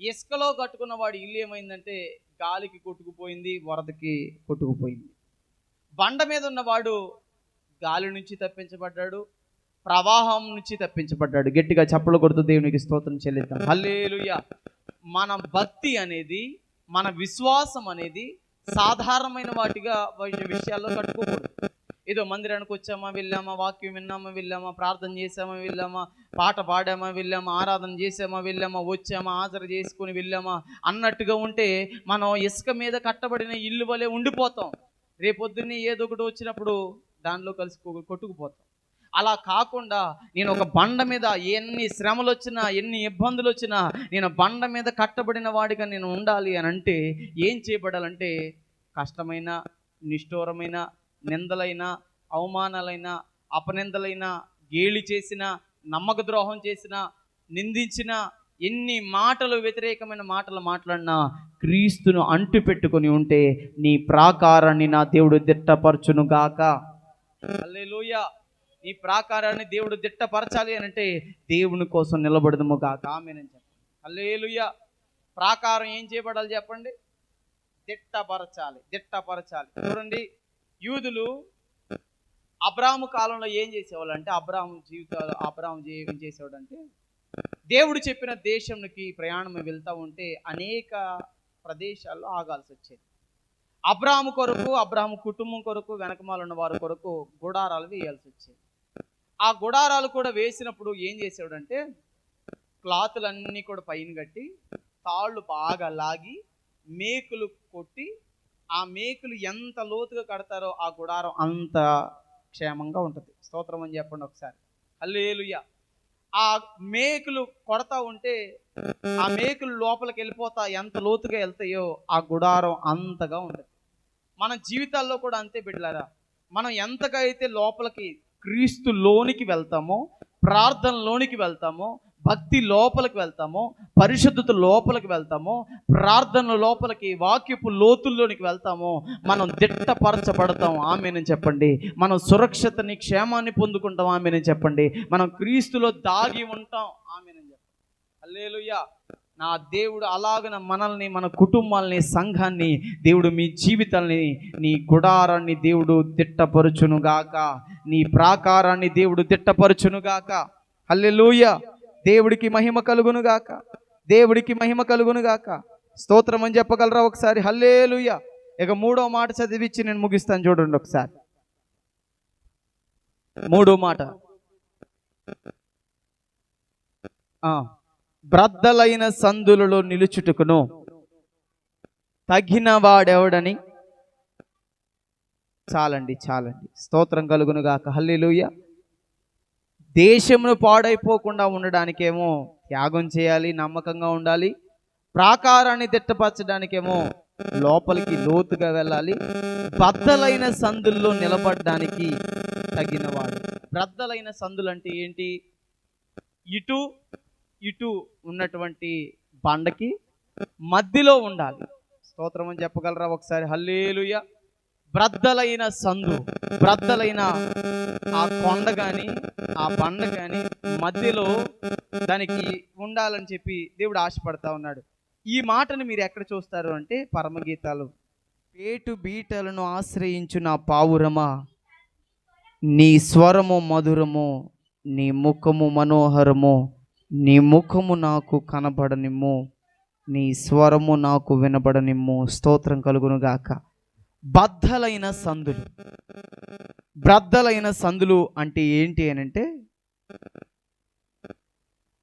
ఇసుకలో కట్టుకున్న వాడి ఇల్లు ఏమైందంటే గాలికి కొట్టుకుపోయింది, వరదకి కొట్టుకుపోయింది. బండ మీద ఉన్నవాడు గాలి నుంచి తప్పించబడ్డాడు, ప్రవాహం నుంచి తప్పించబడ్డాడు. గట్టిగా చప్పలు కొడుతూ దేవునికి స్తోత్రం చెల్లిద్దాం. హల్లెలూయా. మన భక్తి అనేది, మన విశ్వాసం అనేది సాధారణమైన విషయాల్లో కట్టుకోకూడదు. ఏదో మందిరానికి వచ్చామా, వెళ్ళామా, వాక్యం విన్నామా, వెళ్ళామా, ప్రార్థన చేసామా, వెళ్ళామా, పాట పాడామా, వెళ్ళామా, ఆరాధన చేసామా, వెళ్ళామా, వచ్చామా, హాజరు చేసుకుని వెళ్ళామా అన్నట్టుగా ఉంటే మనం ఇసుక మీద కట్టబడిన ఇల్లు వలె ఉండిపోతాం. రేపొద్దున్నే ఏదో ఒకటి వచ్చినప్పుడు దానిలో కలిసి కొట్టుకుపోతాం. అలా కాకుండా నేను ఒక బండ మీద ఎన్ని శ్రమలు వచ్చినా, ఎన్ని ఇబ్బందులు వచ్చినా నేను బండ మీద కట్టబడిన వాడిగా నేను ఉండాలి అని అంటే ఏం చేయబడాలంటే కష్టమైన, నిష్ఠూరమైన, నిందలైన, అవమానాలైన, అపనిందలైన, గేలి చేసిన, నమ్మక ద్రోహం చేసిన, నిందించిన, ఎన్ని మాటలు వ్యతిరేకమైన మాటలు మాట్లాడినా క్రీస్తును అంటు పెట్టుకొని ఉంటే నీ ప్రాకారాన్ని నా దేవుడు దిట్టపరచును గాక. హల్లెలూయా. ఈ ప్రాకారాన్ని దేవుడు దిట్టపరచాలి అని అంటే దేవుని కోసం నిలబడదుము గాక. ఆమేన్ చెప్పండి. హల్లెలూయా. ప్రాకారం ఏం చేయబడాలి చెప్పండి? దిట్టపరచాలి. చూడండి, యూదులు అబ్రాహాము కాలంలో ఏం చేసేవాళ్ళు అంటే, అబ్రాహాము ఏం చేసేవాడు అంటే, దేవుడు చెప్పిన దేశంకి ప్రయాణం వెళ్తూ ఉంటే అనేక ప్రదేశాల్లో ఆగాల్సి వచ్చేది. అబ్రాహాము కొరకు, అబ్రాహాము కుటుంబం కొరకు, వెనకమాల ఉన్న వారి కొరకు గుడారాలు వేయాల్సి వచ్చేది. ఆ గుడారాలు కూడా వేసినప్పుడు ఏం చేసేవాడంటే క్లాతులన్నీ కూడా పైన కట్టి తాళ్ళు బాగా లాగి మేకులు కొట్టి, ఆ మేకులు ఎంత లోతుగా కడతారో ఆ గుడారం అంత క్షేమంగా ఉంటుంది. స్తోత్రం అని చెప్పండి ఒకసారి. హల్లెలూయా. ఆ మేకులు కొడతా ఉంటే ఆ మేకులు లోపలికి వెళ్ళిపోతా ఎంత లోతుగా వెళ్తాయో ఆ గుడారం అంతగా ఉంటుంది. మన జీవితాల్లో కూడా అంతే బిడ్డలారా. మనం ఎంతగా అయితే లోపలికి క్రీస్తు లోనికి వెళ్తామో, ప్రార్థనలోనికి వెళ్తామో, భక్తి లోపలికి వెళ్తామో, పరిశుద్ధత లోపలికి వెళ్తామో, ప్రార్థన లోపలికి, వాక్యపు లోతుల్లోనికి వెళ్తామో మనం దిట్టపరచబడతాం. ఆమేనని చెప్పండి. మనం సురక్షితని, క్షేమాన్ని పొందుకుంటాం. ఆమేనని చెప్పండి. మనం క్రీస్తులో దాగి ఉంటాం. ఆమేనని చెప్పండి. హల్లెలూయా. నా దేవుడు అలాగన మనల్ని, మన కుటుంబాలని, సంఘాన్ని, దేవుడు మీ జీవితాల్ని, నీ గుడారాన్ని దేవుడు దిట్టపరచునుగాక, నీ ప్రాకారాన్ని దేవుడు దిట్టపరచునుగాక. హల్లెలూయా. దేవుడికి మహిమ కలుగునుగాక, దేవుడికి మహిమ కలుగునుగాక. స్తోత్రం అని చెప్పగలరా ఒకసారి? హల్లెలూయా. ఇక 3వ మాట చదివించి నేను ముగిస్తాను, చూడండి ఒకసారి. 3వ మాట, బ్రద్దలైన సందులలో నిలుచుటకును తగిన వాడెవడని. చాలండి. స్తోత్రం కలుగునుగాక. హల్లెలూయా. దేశమును పాడైపోకుండా ఉండడానికేమో త్యాగం చేయాలి, నమ్మకంగా ఉండాలి. ప్రాకారాన్ని దిట్టపరచడానికేమో లోపలికి లోతుగా వెళ్ళాలి. బద్దలైన సందుల్లో నిలబడడానికి తగినవాడు. బ్రద్దలైన సందులు అంటే ఏంటి? ఇటు ఉన్నటువంటి బండకి మధ్యలో ఉండాలి. స్తోత్రం అని చెప్పగలరా ఒకసారి? హల్లెలూయా. బ్రద్దలైన సందు, బ్రద్దలైన ఆ కొండ కానీ ఆ బండ కానీ మధ్యలో దానికి ఉండాలని చెప్పి దేవుడు ఆశపడతా ఉన్నాడు. ఈ మాటను మీరు ఎక్కడ చూస్తారు అంటే పరమగీతాలు. పేటు బీటలను ఆశ్రయించు నా పావురమా, నీ స్వరము మధురము, నీ ముఖము మనోహరము, నీ ముఖము నాకు కనబడనిమ్ము, నీ స్వరము నాకు వినబడనిమ్ము. స్తోత్రం కలుగునుగాక. బద్దలైన సందులు. బ్రద్దలైన సందులు అంటే ఏంటి అనంటే,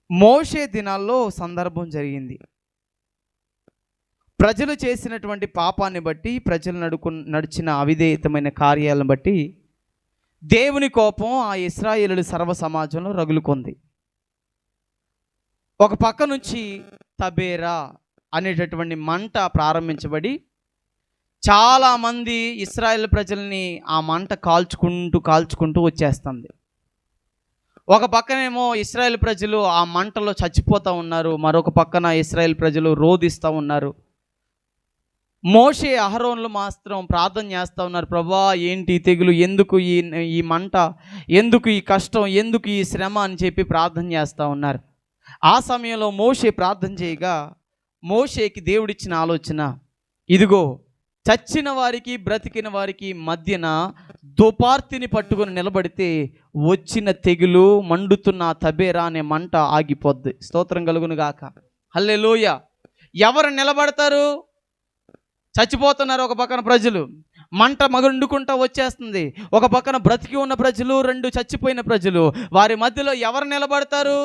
మోషే దినాల్లో సందర్భం జరిగింది. ప్రజలు చేసినటువంటి పాపాన్ని బట్టి, ప్రజలు నడిచిన అవిధేయతమైన కార్యాలను బట్టి దేవుని కోపం ఆ ఇశ్రాయేలుల సర్వ సమాజంలో రగులుకుంది. ఒక పక్క నుంచి తబేరా అనేటటువంటి మంట ప్రారంభించబడి చాలామంది ఇశ్రాయేల్ ప్రజల్ని ఆ మంట కాల్చుకుంటూ వచ్చేస్తుంది. ఒక పక్కనేమో ఇశ్రాయేల్ ప్రజలు ఆ మంటలో చచ్చిపోతూ ఉన్నారు, మరొక పక్కన ఇశ్రాయేల్ ప్రజలు రోదిస్తూ ఉన్నారు. మోషే అహరోన్లు మాత్రం ప్రార్థన చేస్తూ ఉన్నారు, ప్రభువా ఏంటి తెగులు, ఎందుకు ఈ మంట, ఎందుకు ఈ కష్టం, ఎందుకు ఈ శ్రమ అని చెప్పి ప్రార్థన చేస్తూ ఉన్నారు. ఆ సమయంలో మోషే ప్రార్థన చేయగా మోషేకి దేవుడిచ్చిన ఆలోచన, ఇదిగో చచ్చిన వారికి బ్రతికిన వారికి మధ్యన దుపార్తిని పట్టుకొని నిలబడితే వచ్చిన తెగులు, మండుతున్న తబేరా అనే మంట ఆగిపోద్ది. స్తోత్రం కలుగునుగాక. హల్లెలూయా. ఎవరు నిలబడతారు? చచ్చిపోతున్నారు ఒక పక్కన ప్రజలు, మంట మగుండుకుంటా వచ్చేస్తుంది. ఒక పక్కన బ్రతికి ఉన్న ప్రజలు, 2 చచ్చిపోయిన ప్రజలు. వారి మధ్యలో ఎవరు నిలబడతారు?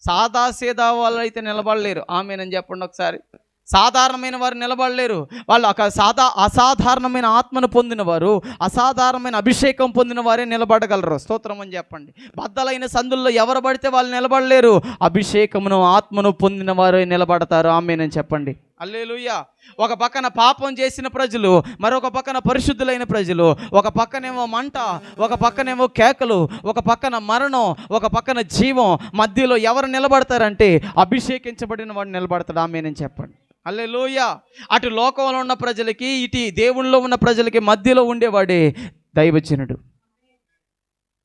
సాదాసీదా వాళ్ళు అయితే నిలబడలేరు. ఆమేనని చెప్పండి ఒకసారి. సాధారణమైన వారు నిలబడలేరు. వాళ్ళు అసాధారణమైన ఆత్మను పొందిన వారు, అసాధారణమైన అభిషేకం పొందిన వారే నిలబడగలరు. స్తోత్రం అని చెప్పండి. బద్దలైన సందుల్లో ఎవరు పడితే వాళ్ళు నిలబడలేరు. అభిషేకమును ఆత్మను పొందిన వారే నిలబడతారు. ఆమేనని చెప్పండి. హల్లెలూయా. ఒక పక్కన పాపం చేసిన ప్రజలు, మరొక పక్కన పరిశుద్ధులైన ప్రజలు. ఒక పక్కనేమో మంట, ఒక పక్కనేమో కేకలు, ఒక పక్కన మరణం, ఒక పక్కన జీవం. మధ్యలో ఎవరు నిలబడతారంటే అభిషేకించబడిన వాడు నిలబడతాడు. ఆమేనని చెప్పండి. హల్లెలూయా. అటు లోకంలో ఉన్న ప్రజలకి, ఇటు దేవుళ్ళలో ఉన్న ప్రజలకి మధ్యలో ఉండేవాడే దైవజనుడు.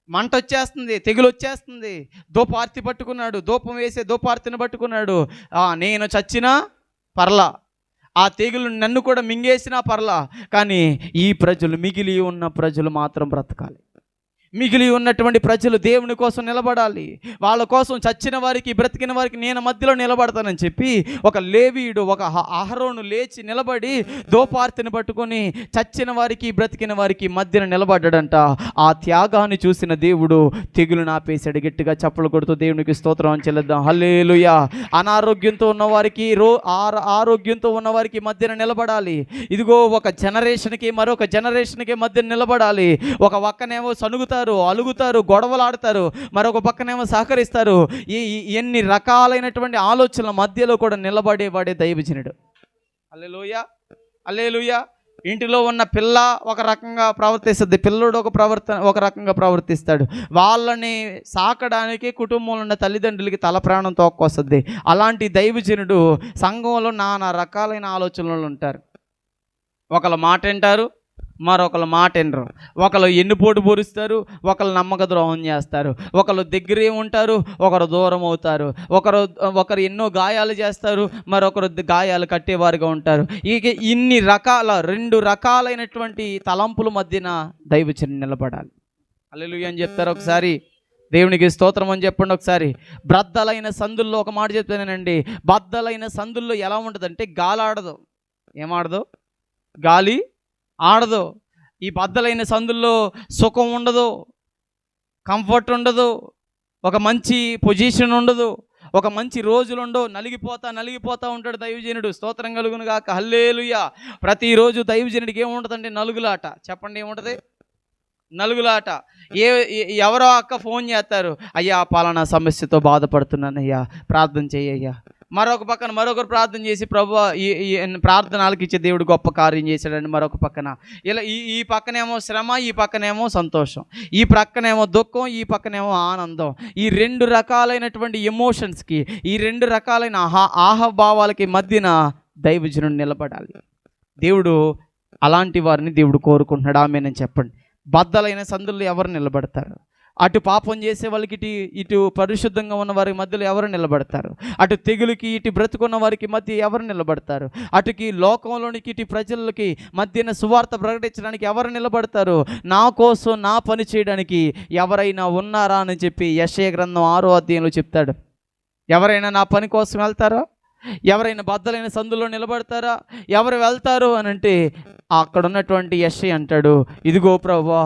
మంట వచ్చేస్తుంది, తెగులు వచ్చేస్తుంది. దూపార్తి పట్టుకున్నాడు, ధూపం వేసే దూపార్తిని పట్టుకున్నాడు. నేను చచ్చినా పర్లా, ఆ తెగులు నన్ను కూడా మింగేసినా పర్లా, కానీ ఈ ప్రజలు, మిగిలి ఉన్న ప్రజలు మాత్రం బ్రతకాలి. మిగిలి ఉన్నటువంటి ప్రజలు దేవుని కోసం నిలబడాలి. వాళ్ళ కోసం చచ్చిన వారికి బ్రతికిన వారికి నేను మధ్యలో నిలబడతానని చెప్పి ఒక లేవీయుడు, ఒక అహరోను లేచి నిలబడి దోపార్తిని పట్టుకొని చచ్చిన వారికి బ్రతికిన వారికి మధ్యన నిలబడ్డాడంట. ఆ త్యాగాన్ని చూసిన దేవుడు తెగులు నాపేశాడు. గట్టిగా చప్పలు కొడుతూ దేవునికి స్తోత్రం చెల్లిద్దాం. హల్లెలూయా. అనారోగ్యంతో ఉన్నవారికి, ఆరోగ్యంతో ఉన్నవారికి మధ్యన నిలబడాలి. ఇదిగో ఒక జనరేషన్కి మరొక జనరేషన్కి మధ్యన నిలబడాలి. ఒక పక్కనేమో సనుగుతారు, అలుగుతారు, గొడవలాడతారు, మరొక పక్కనేమో సహకరిస్తారు. ఎన్ని రకాలైనటువంటి ఆలోచనల మధ్యలో కూడా నిలబడేవాడే దైవజనుడు. హల్లెలూయా. హల్లెలూయా. ఇంటిలో ఉన్న పిల్ల ఒక రకంగా ప్రవర్తిస్తుంది, పిల్లడు ఒక రకంగా ప్రవర్తిస్తాడు. వాళ్ళని సాకడానికి కుటుంబంలో ఉన్న తల్లిదండ్రులకి తల ప్రాణం తోక్కొస్తుంది. అలాంటి దైవజనుడు సంఘంలో నానా రకాలైన ఆలోచనలు ఉంటారు. ఒకళ్ళ మాట వింటారు, మరొకరు మాట వినరు. ఒకరు ఎన్నుపోటు పొరుస్తారు, ఒకరు నమ్మక ద్రోహం చేస్తారు, ఒకరు దగ్గరే ఉంటారు, ఒకరు దూరం అవుతారు, ఒకరు ఎన్నో గాయాలు చేస్తారు, మరొకరు గాయాలు కట్టేవారుగా ఉంటారు. ఇక ఇన్ని రకాల 2 రకాలైనటువంటి తలంపుల మధ్యన దైవజనుడు నిలబడాలి. హల్లెలూయా అని చెప్తారు ఒకసారి. దేవునికి స్తోత్రం అని చెప్పండి ఒకసారి. బద్దలైన సందుల్లో ఒక మాట చెప్తానండి. బద్దలైన సందుల్లో ఎలా ఉంటుందంటే గాలి ఆడదు. ఏమాడదు? గాలి ఆడదు. ఈ బద్దలైన సందుల్లో సుఖం ఉండదు, కంఫర్ట్ ఉండదు, ఒక మంచి పొజిషన్ ఉండదు, ఒక మంచి రోజులు ఉండవు. నలిగిపోతా ఉంటాడు దైవజనుడు. స్తోత్రం కలుగును గాక. హల్లెలూయా. ప్రతిరోజు దైవజనుడికి ఏముంటుందంటే నలుగులాట. చెప్పండి, ఏముంటుంది? నలుగులాట. ఎవరో అక్క ఫోన్ చేస్తారు, అయ్యా పలానా సమస్యతో బాధపడుతున్నానయ్యా, ప్రార్థన చేయ్యా. మరొక పక్కన మరొకరు ప్రార్థన చేసి, ప్రభువా ఈ ప్రార్థన ఆలకించే దేవుడు గొప్ప కార్యం చేశాడని మరొక పక్కన. ఇలా ఈ పక్కనేమో శ్రమ, ఈ పక్కనేమో సంతోషం, ఈ పక్కనేమో దుఃఖం, ఈ పక్కనేమో ఆనందం. ఈ 2 రకాలైనటువంటి ఎమోషన్స్కి, ఈ 2 రకాలైన ఆహభావాలకి మధ్యన దైవజనుడు నిలబడాలి. దేవుడు అలాంటి వారిని దేవుడు కోరుకుంటున్నాడు. ఆమేనని చెప్పండి. బద్దలైన సందుల్లో ఎవరు నిలబడతారు? అటు పాపం చేసే వాళ్ళకి ఇటు పరిశుద్ధంగా ఉన్న వారి మధ్యలో ఎవరు నిలబడతారు? అటు తెగులుకి ఇటు బ్రతుకున్న వారికి మధ్య ఎవరు నిలబడతారు? అటుకి లోకంలోనికి ఇటు ప్రజలకి మధ్యన సువార్త ప్రకటించడానికి ఎవరు నిలబడతారు? నా కోసం నా పని చేయడానికి ఎవరైనా ఉన్నారా అని చెప్పి యెషయా గ్రంథం 6వ అధ్యాయంలో చెప్తాడు. ఎవరైనా నా పని కోసం వెళ్తారా? ఎవరైనా బద్దలైన సందులో నిలబడతారా? ఎవరు వెళ్తారు అని అంటే అక్కడ ఉన్నటువంటి యెషయా అంటాడు, ఇదిగో ప్రభువా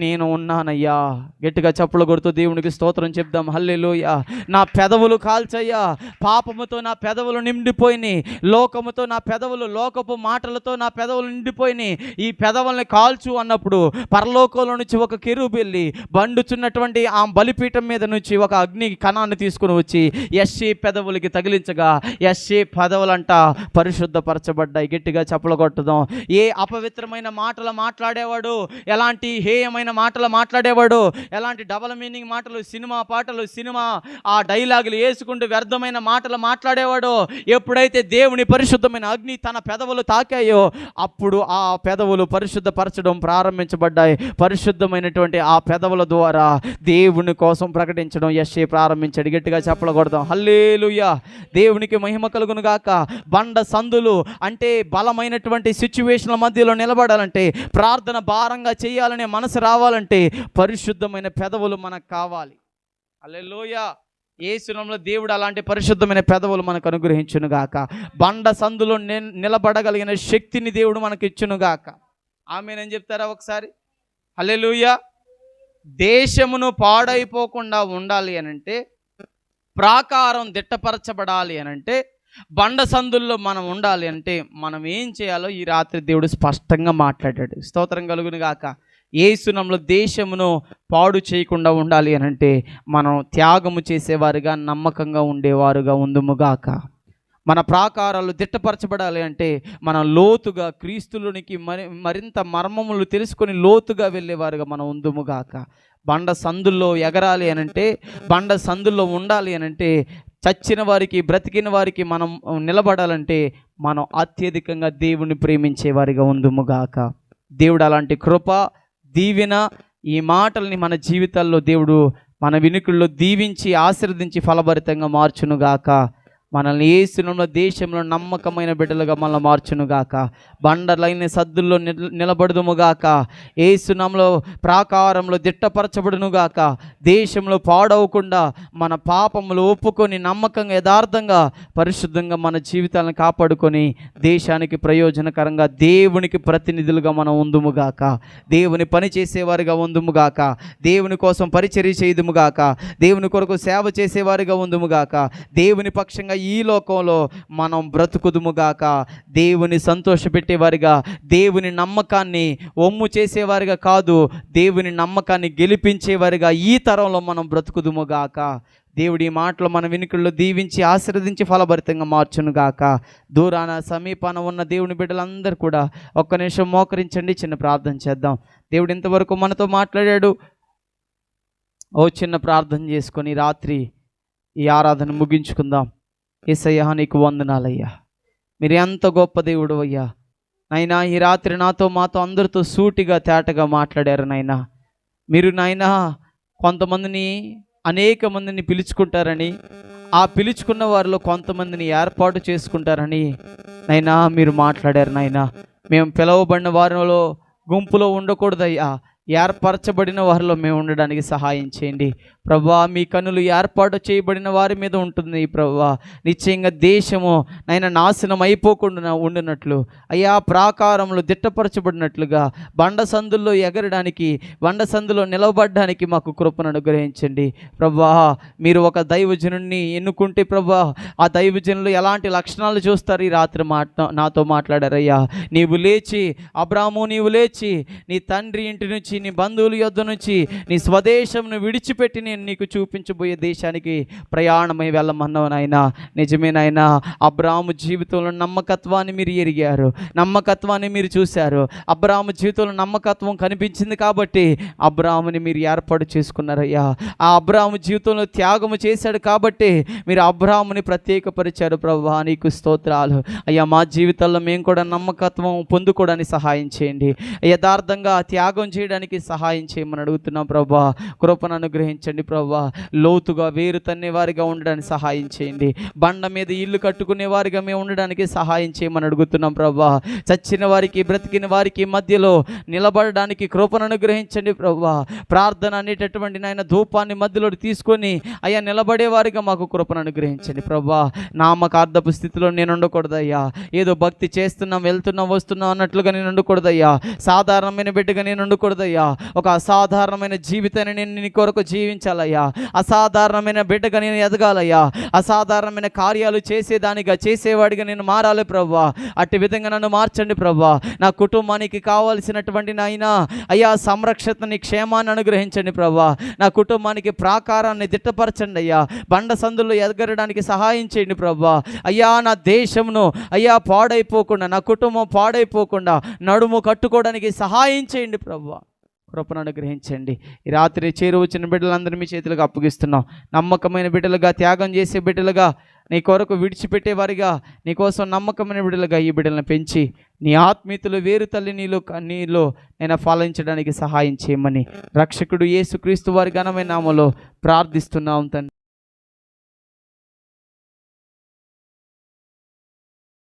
నేను ఉన్నానయ్యా. గట్టిగా చప్పులు కొడుతూ దేవునికి స్తోత్రం చెప్దాం. హల్లెలూయా. నా పెదవులు కాల్చయ్యా, పాపముతో నా పెదవులు నిండిపోయినాయి, లోకముతో నా పెదవులు, లోకపు మాటలతో నా పెదవులు నిండిపోయినాయి, ఈ పెదవుల్ని కాల్చు అన్నప్పుడు పరలోకంలో నుంచి ఒక కెరూబు వెళ్ళి బండుచున్నటువంటి ఆ బలిపీఠం మీద నుంచి ఒక అగ్ని కణాన్ని తీసుకుని వచ్చి యెషయా పెదవులకి తగిలించగా యెషయా పెదవులంట పరిశుద్ధపరచబడ్డాయి. గట్టిగా చప్పులు కొట్టుదాం. ఏ అపవిత్రమైన మాటలు మాట్లాడేవాడు, ఎలాంటి హేయమైన మాటలు మాట్లాడేవాడు, ఎలాంటి డబల్ మీనింగ్ మాటలు, సినిమా పాటలు, సినిమా ఆ డైలాగులు వేసుకుంటూ వ్యర్థమైన మాటలు మాట్లాడేవాడు, ఎప్పుడైతే దేవుని పరిశుద్ధమైన అగ్ని తన పెదవులు తాకాయో అప్పుడు ఆ పెదవులు పరిశుద్ధపరచడం ప్రారంభించబడ్డాయి. పరిశుద్ధమైనటువంటి ఆ పెదవుల ద్వారా దేవుని కోసం ప్రకటించడం యెషయా ప్రారంభించాడు. గట్టిగా చెప్పకూడదాం. హల్లెలూయా. దేవునికి మహిమ కలుగును గాక. బండ సందులు అంటే బలమైనటువంటి సిచ్యువేషన్ల మధ్యలో నిలబడాలంటే, ప్రార్థన భారంగా చేయాలనే మనసు రావాలంటే పరిశుద్ధమైన పెదవులు మనకు కావాలి. హల్లెలూయా. యేసు నామములో దేవుడు అలాంటి పరిశుద్ధమైన పెదవులు మనకు అనుగ్రహించును గాక. బండ సందులో నిలబడగలిగిన శక్తిని దేవుడు మనకి ఇచ్చును గాక. ఆమేనని చెప్తారా ఒకసారి? హల్లెలూయా. దేశమును పాడైపోకుండా ఉండాలి అనంటే, ప్రాకారం దిట్టపరచబడాలి అనంటే, బండ సందుల్లో మనం ఉండాలి అంటే మనం ఏం చేయాలో ఈ రాత్రి దేవుడు స్పష్టంగా మాట్లాడాడు. స్తోత్రం కలుగును గాక. యేసు నామములో దేశమును పాడు చేయకుండా ఉండాలి అనంటే మనం త్యాగము చేసేవారుగా, నమ్మకంగా ఉండేవారుగా ఉందుముగాక. మన ప్రాకారాలు దిట్టపరచబడాలి అంటే మనం లోతుగా క్రీస్తులోనికి మరింత మర్మములు తెలుసుకొని లోతుగా వెళ్ళేవారుగా మనం ఉందుముగాక. బండ సందుల్లో ఎగరాలి అనంటే, బండ సందుల్లో ఉండాలి అనంటే, చచ్చిన వారికి బ్రతికిన వారికి మనం నిలబడాలంటే మనం అత్యధికంగా దేవుని ప్రేమించే వారిగా ఉందుముగాక. దేవుడు అలాంటి కృప, దీవెన, ఈ మాటల్ని మన జీవితాల్లో దేవుడు మన వినుకుల్లో దీవించి ఆశీర్వదించి ఫలభరితంగా మార్చునుగాక. మనల్ని యేసు నామములో దేశంలో నమ్మకమైన బిడ్డలుగా మనల్ని మార్చునుగాక. బండలైన సద్దుల్లో నిలబడుదుముగాక. యేసు నామములో ప్రాకారంలో దిట్టపరచబడునుగాక. దేశంలో పాడవకుండా మన పాపములు ఒప్పుకొని నమ్మకంగా, యథార్థంగా, పరిశుద్ధంగా మన జీవితాలను కాపాడుకొని దేశానికి ప్రయోజనకరంగా దేవునికి ప్రతినిధులుగా మనం ఉందుముగాక. దేవుని పని చేసేవారిగా ఉందుముగాక. దేవుని కోసం పరిచర్య చేయుదుముగాక. దేవుని కొరకు సేవ చేసేవారిగా ఉందుముగాక. దేవుని పక్షంగా ఈ లోకంలో మనం బ్రతుకుదుముగాక. దేవుని సంతోషపెట్టేవారిగా, దేవుని నమ్మకాన్ని ఒమ్ము చేసేవారిగా కాదు, దేవుని నమ్మకాన్ని గెలిపించేవారిగా ఈ తరంలో మనం బ్రతుకుదుముగాక. దేవుడి మాటలు మన వినుకుల్లో దీవించి ఆశీర్వదించి ఫలభరితంగా మార్చునుగాక. దూరాన సమీపాన ఉన్న దేవుని బిడ్డలందరూ కూడా ఒక్క నిమిషం మోకరించండి, చిన్న ప్రార్థన చేద్దాం. దేవుడు ఇంతవరకు మనతో మాట్లాడాడు. ఓ చిన్న ప్రార్థన చేసుకొని రాత్రి ఈ ఆరాధన ముగించుకుందాం. యేసయ్యా నీకు వందనాలయ్యా. మీరు ఎంత గొప్ప దేవుడు అయ్యా. నాయనా ఈ రాత్రి నాతో మాతో అందరితో సూటిగా తేటగా మాట్లాడారు నాయనా. మీరు నాయనా కొంతమందిని అనేక మందిని పిలుచుకుంటారని, ఆ పిలుచుకున్న వారిలో కొంతమందిని ఏర్పాటు చేసుకుంటారని నాయనా మీరు మాట్లాడారు నాయనా. మేము పిలువబడిన వారిలో గుంపులో ఉండకూడదయ్యా, ఏర్పరచబడిన వారిలో మేము ఉండడానికి సహాయం చేయండి ప్రభువా. మీ కన్నులు ఏర్పాటు చేయబడిన వారి మీద ఉంటుంది ప్రభువా. నిశ్చయంగా దేశము నైనా నాశనం అయిపోకుండా ఉండినట్లు అయ్యా, ప్రాకారములు దిట్టపరచబడినట్లుగా బండ సందుల్లో ఎగరడానికి, బండ సందులో నిలబడడానికి మాకు కృపను అనుగ్రహించండి ప్రభువా. మీరు ఒక దైవజనుడిని ఎన్నుకుంటే ప్రభువా, ఆ దైవజనులు ఎలాంటి లక్షణాలు చూస్తారు ఈ రాత్రి నాతో మాట్లాడారయ్యా. నీవు లేచి అబ్రాహాము, నీవు లేచి నీ తండ్రి ఇంటి నుంచి, నీ బంధువుల యొద్ద నుంచి, నీ స్వదేశంను విడిచిపెట్టి నేను నీకు చూపించబోయే దేశానికి ప్రయాణమై వెళ్ళమన్నావు నాయనా. నిజమేనాయనా, అబ్రాహాము జీవితంలో నమ్మకత్వాన్ని మీరు ఎరిగారు, నమ్మకత్వాన్ని మీరు చూశారు. అబ్రాహాము జీవితంలో నమ్మకత్వం కనిపించింది కాబట్టి అబ్రాహాముని మీరు ఏర్పాటు చేసుకున్నారయ్యా. ఆ అబ్రాహాము జీవితంలో త్యాగము చేశాడు కాబట్టి మీరు అబ్రాహాముని ప్రత్యేకపరిచారు ప్రభువా. నీకు స్తోత్రాలు అయ్యా. మా జీవితాల్లో మేము కూడా నమ్మకత్వం పొందుకోవడానికి సహాయం చేయండి. యథార్థంగా త్యాగం చేయడానికి సహాయం చేయమని అడుగుతున్నాం ప్రభువా. కృపను అనుగ్రహించండి ప్రభువా. లోతుగా వేరు తన్నే వారిగా ఉండడానికి సహాయం చేయండి. బండ మీద ఇల్లు కట్టుకునే వారిగా మేము ఉండడానికి సహాయం చేయమని అడుగుతున్నాం ప్రభువా. చచ్చిన వారికి బ్రతికిన వారికి మధ్యలో నిలబడడానికి కృపను అనుగ్రహించండి ప్రభువా. ప్రార్థన అనేటటువంటి నాయన ధూపాన్ని మధ్యలో తీసుకొని అయ్యా నిలబడే వారిగా మాకు కృపను అనుగ్రహించండి ప్రభువా. నామకార్థపు స్థితిలో నేను ఉండకూడదయ్యా. ఏదో భక్తి చేస్తున్నాం, వెళ్తున్నాం, వస్తున్నాం అన్నట్లుగా నేను ఉండకూడదయ్యా. సాధారణమైన బిడ్డగా నేను ఉండకూడదయ్యా. ఒక అసాధారణమైన జీవితాన్ని నేను నీ కొరకు జీవించాలయ్యా. అసాధారణమైన బిడ్డగా నేను ఎదగాలయ్యా. అసాధారణమైన కార్యాలు చేసేవాడిగా నేను మారాలి ప్రభువా. అట్టి విధంగా నన్ను మార్చండి ప్రభువా. నా కుటుంబానికి కావాల్సినటువంటి నాయనా అయ్యా సంరక్షణని, క్షేమాన్ని అనుగ్రహించండి ప్రభువా. నా కుటుంబానికి ప్రాకారాన్ని దిట్టపరచండి అయ్యా. బండ సందుల్లో ఎదగడానికి సహాయం చేయండి ప్రభువా. అయ్యా నా దేశంను అయ్యా పాడైపోకుండా, నా కుటుంబం పాడైపోకుండా నడుము కట్టుకోవడానికి సహాయం చేయండి ప్రభువా. కృపను అనుగ్రహించండి. ఈ రాత్రి చేరువచ్చిన బిడ్డలందరూ మీ చేతులకు అప్పగిస్తున్నాం. నమ్మకమైన బిడ్డలుగా, త్యాగం చేసే బిడ్డలుగా, నీ కొరకు విడిచిపెట్టేవారిగా, నీ కోసం నమ్మకమైన బిడ్డలుగా ఈ బిడ్డలను పెంచి నీ ఆత్మీయతలు వేరు తల్లి నీలో నేను ఫలించడానికి సహాయం చేయమని రక్షకుడు యేసుక్రీస్తు వారి ఘనమైన నామములో ప్రార్థిస్తున్నాం తండ్రి.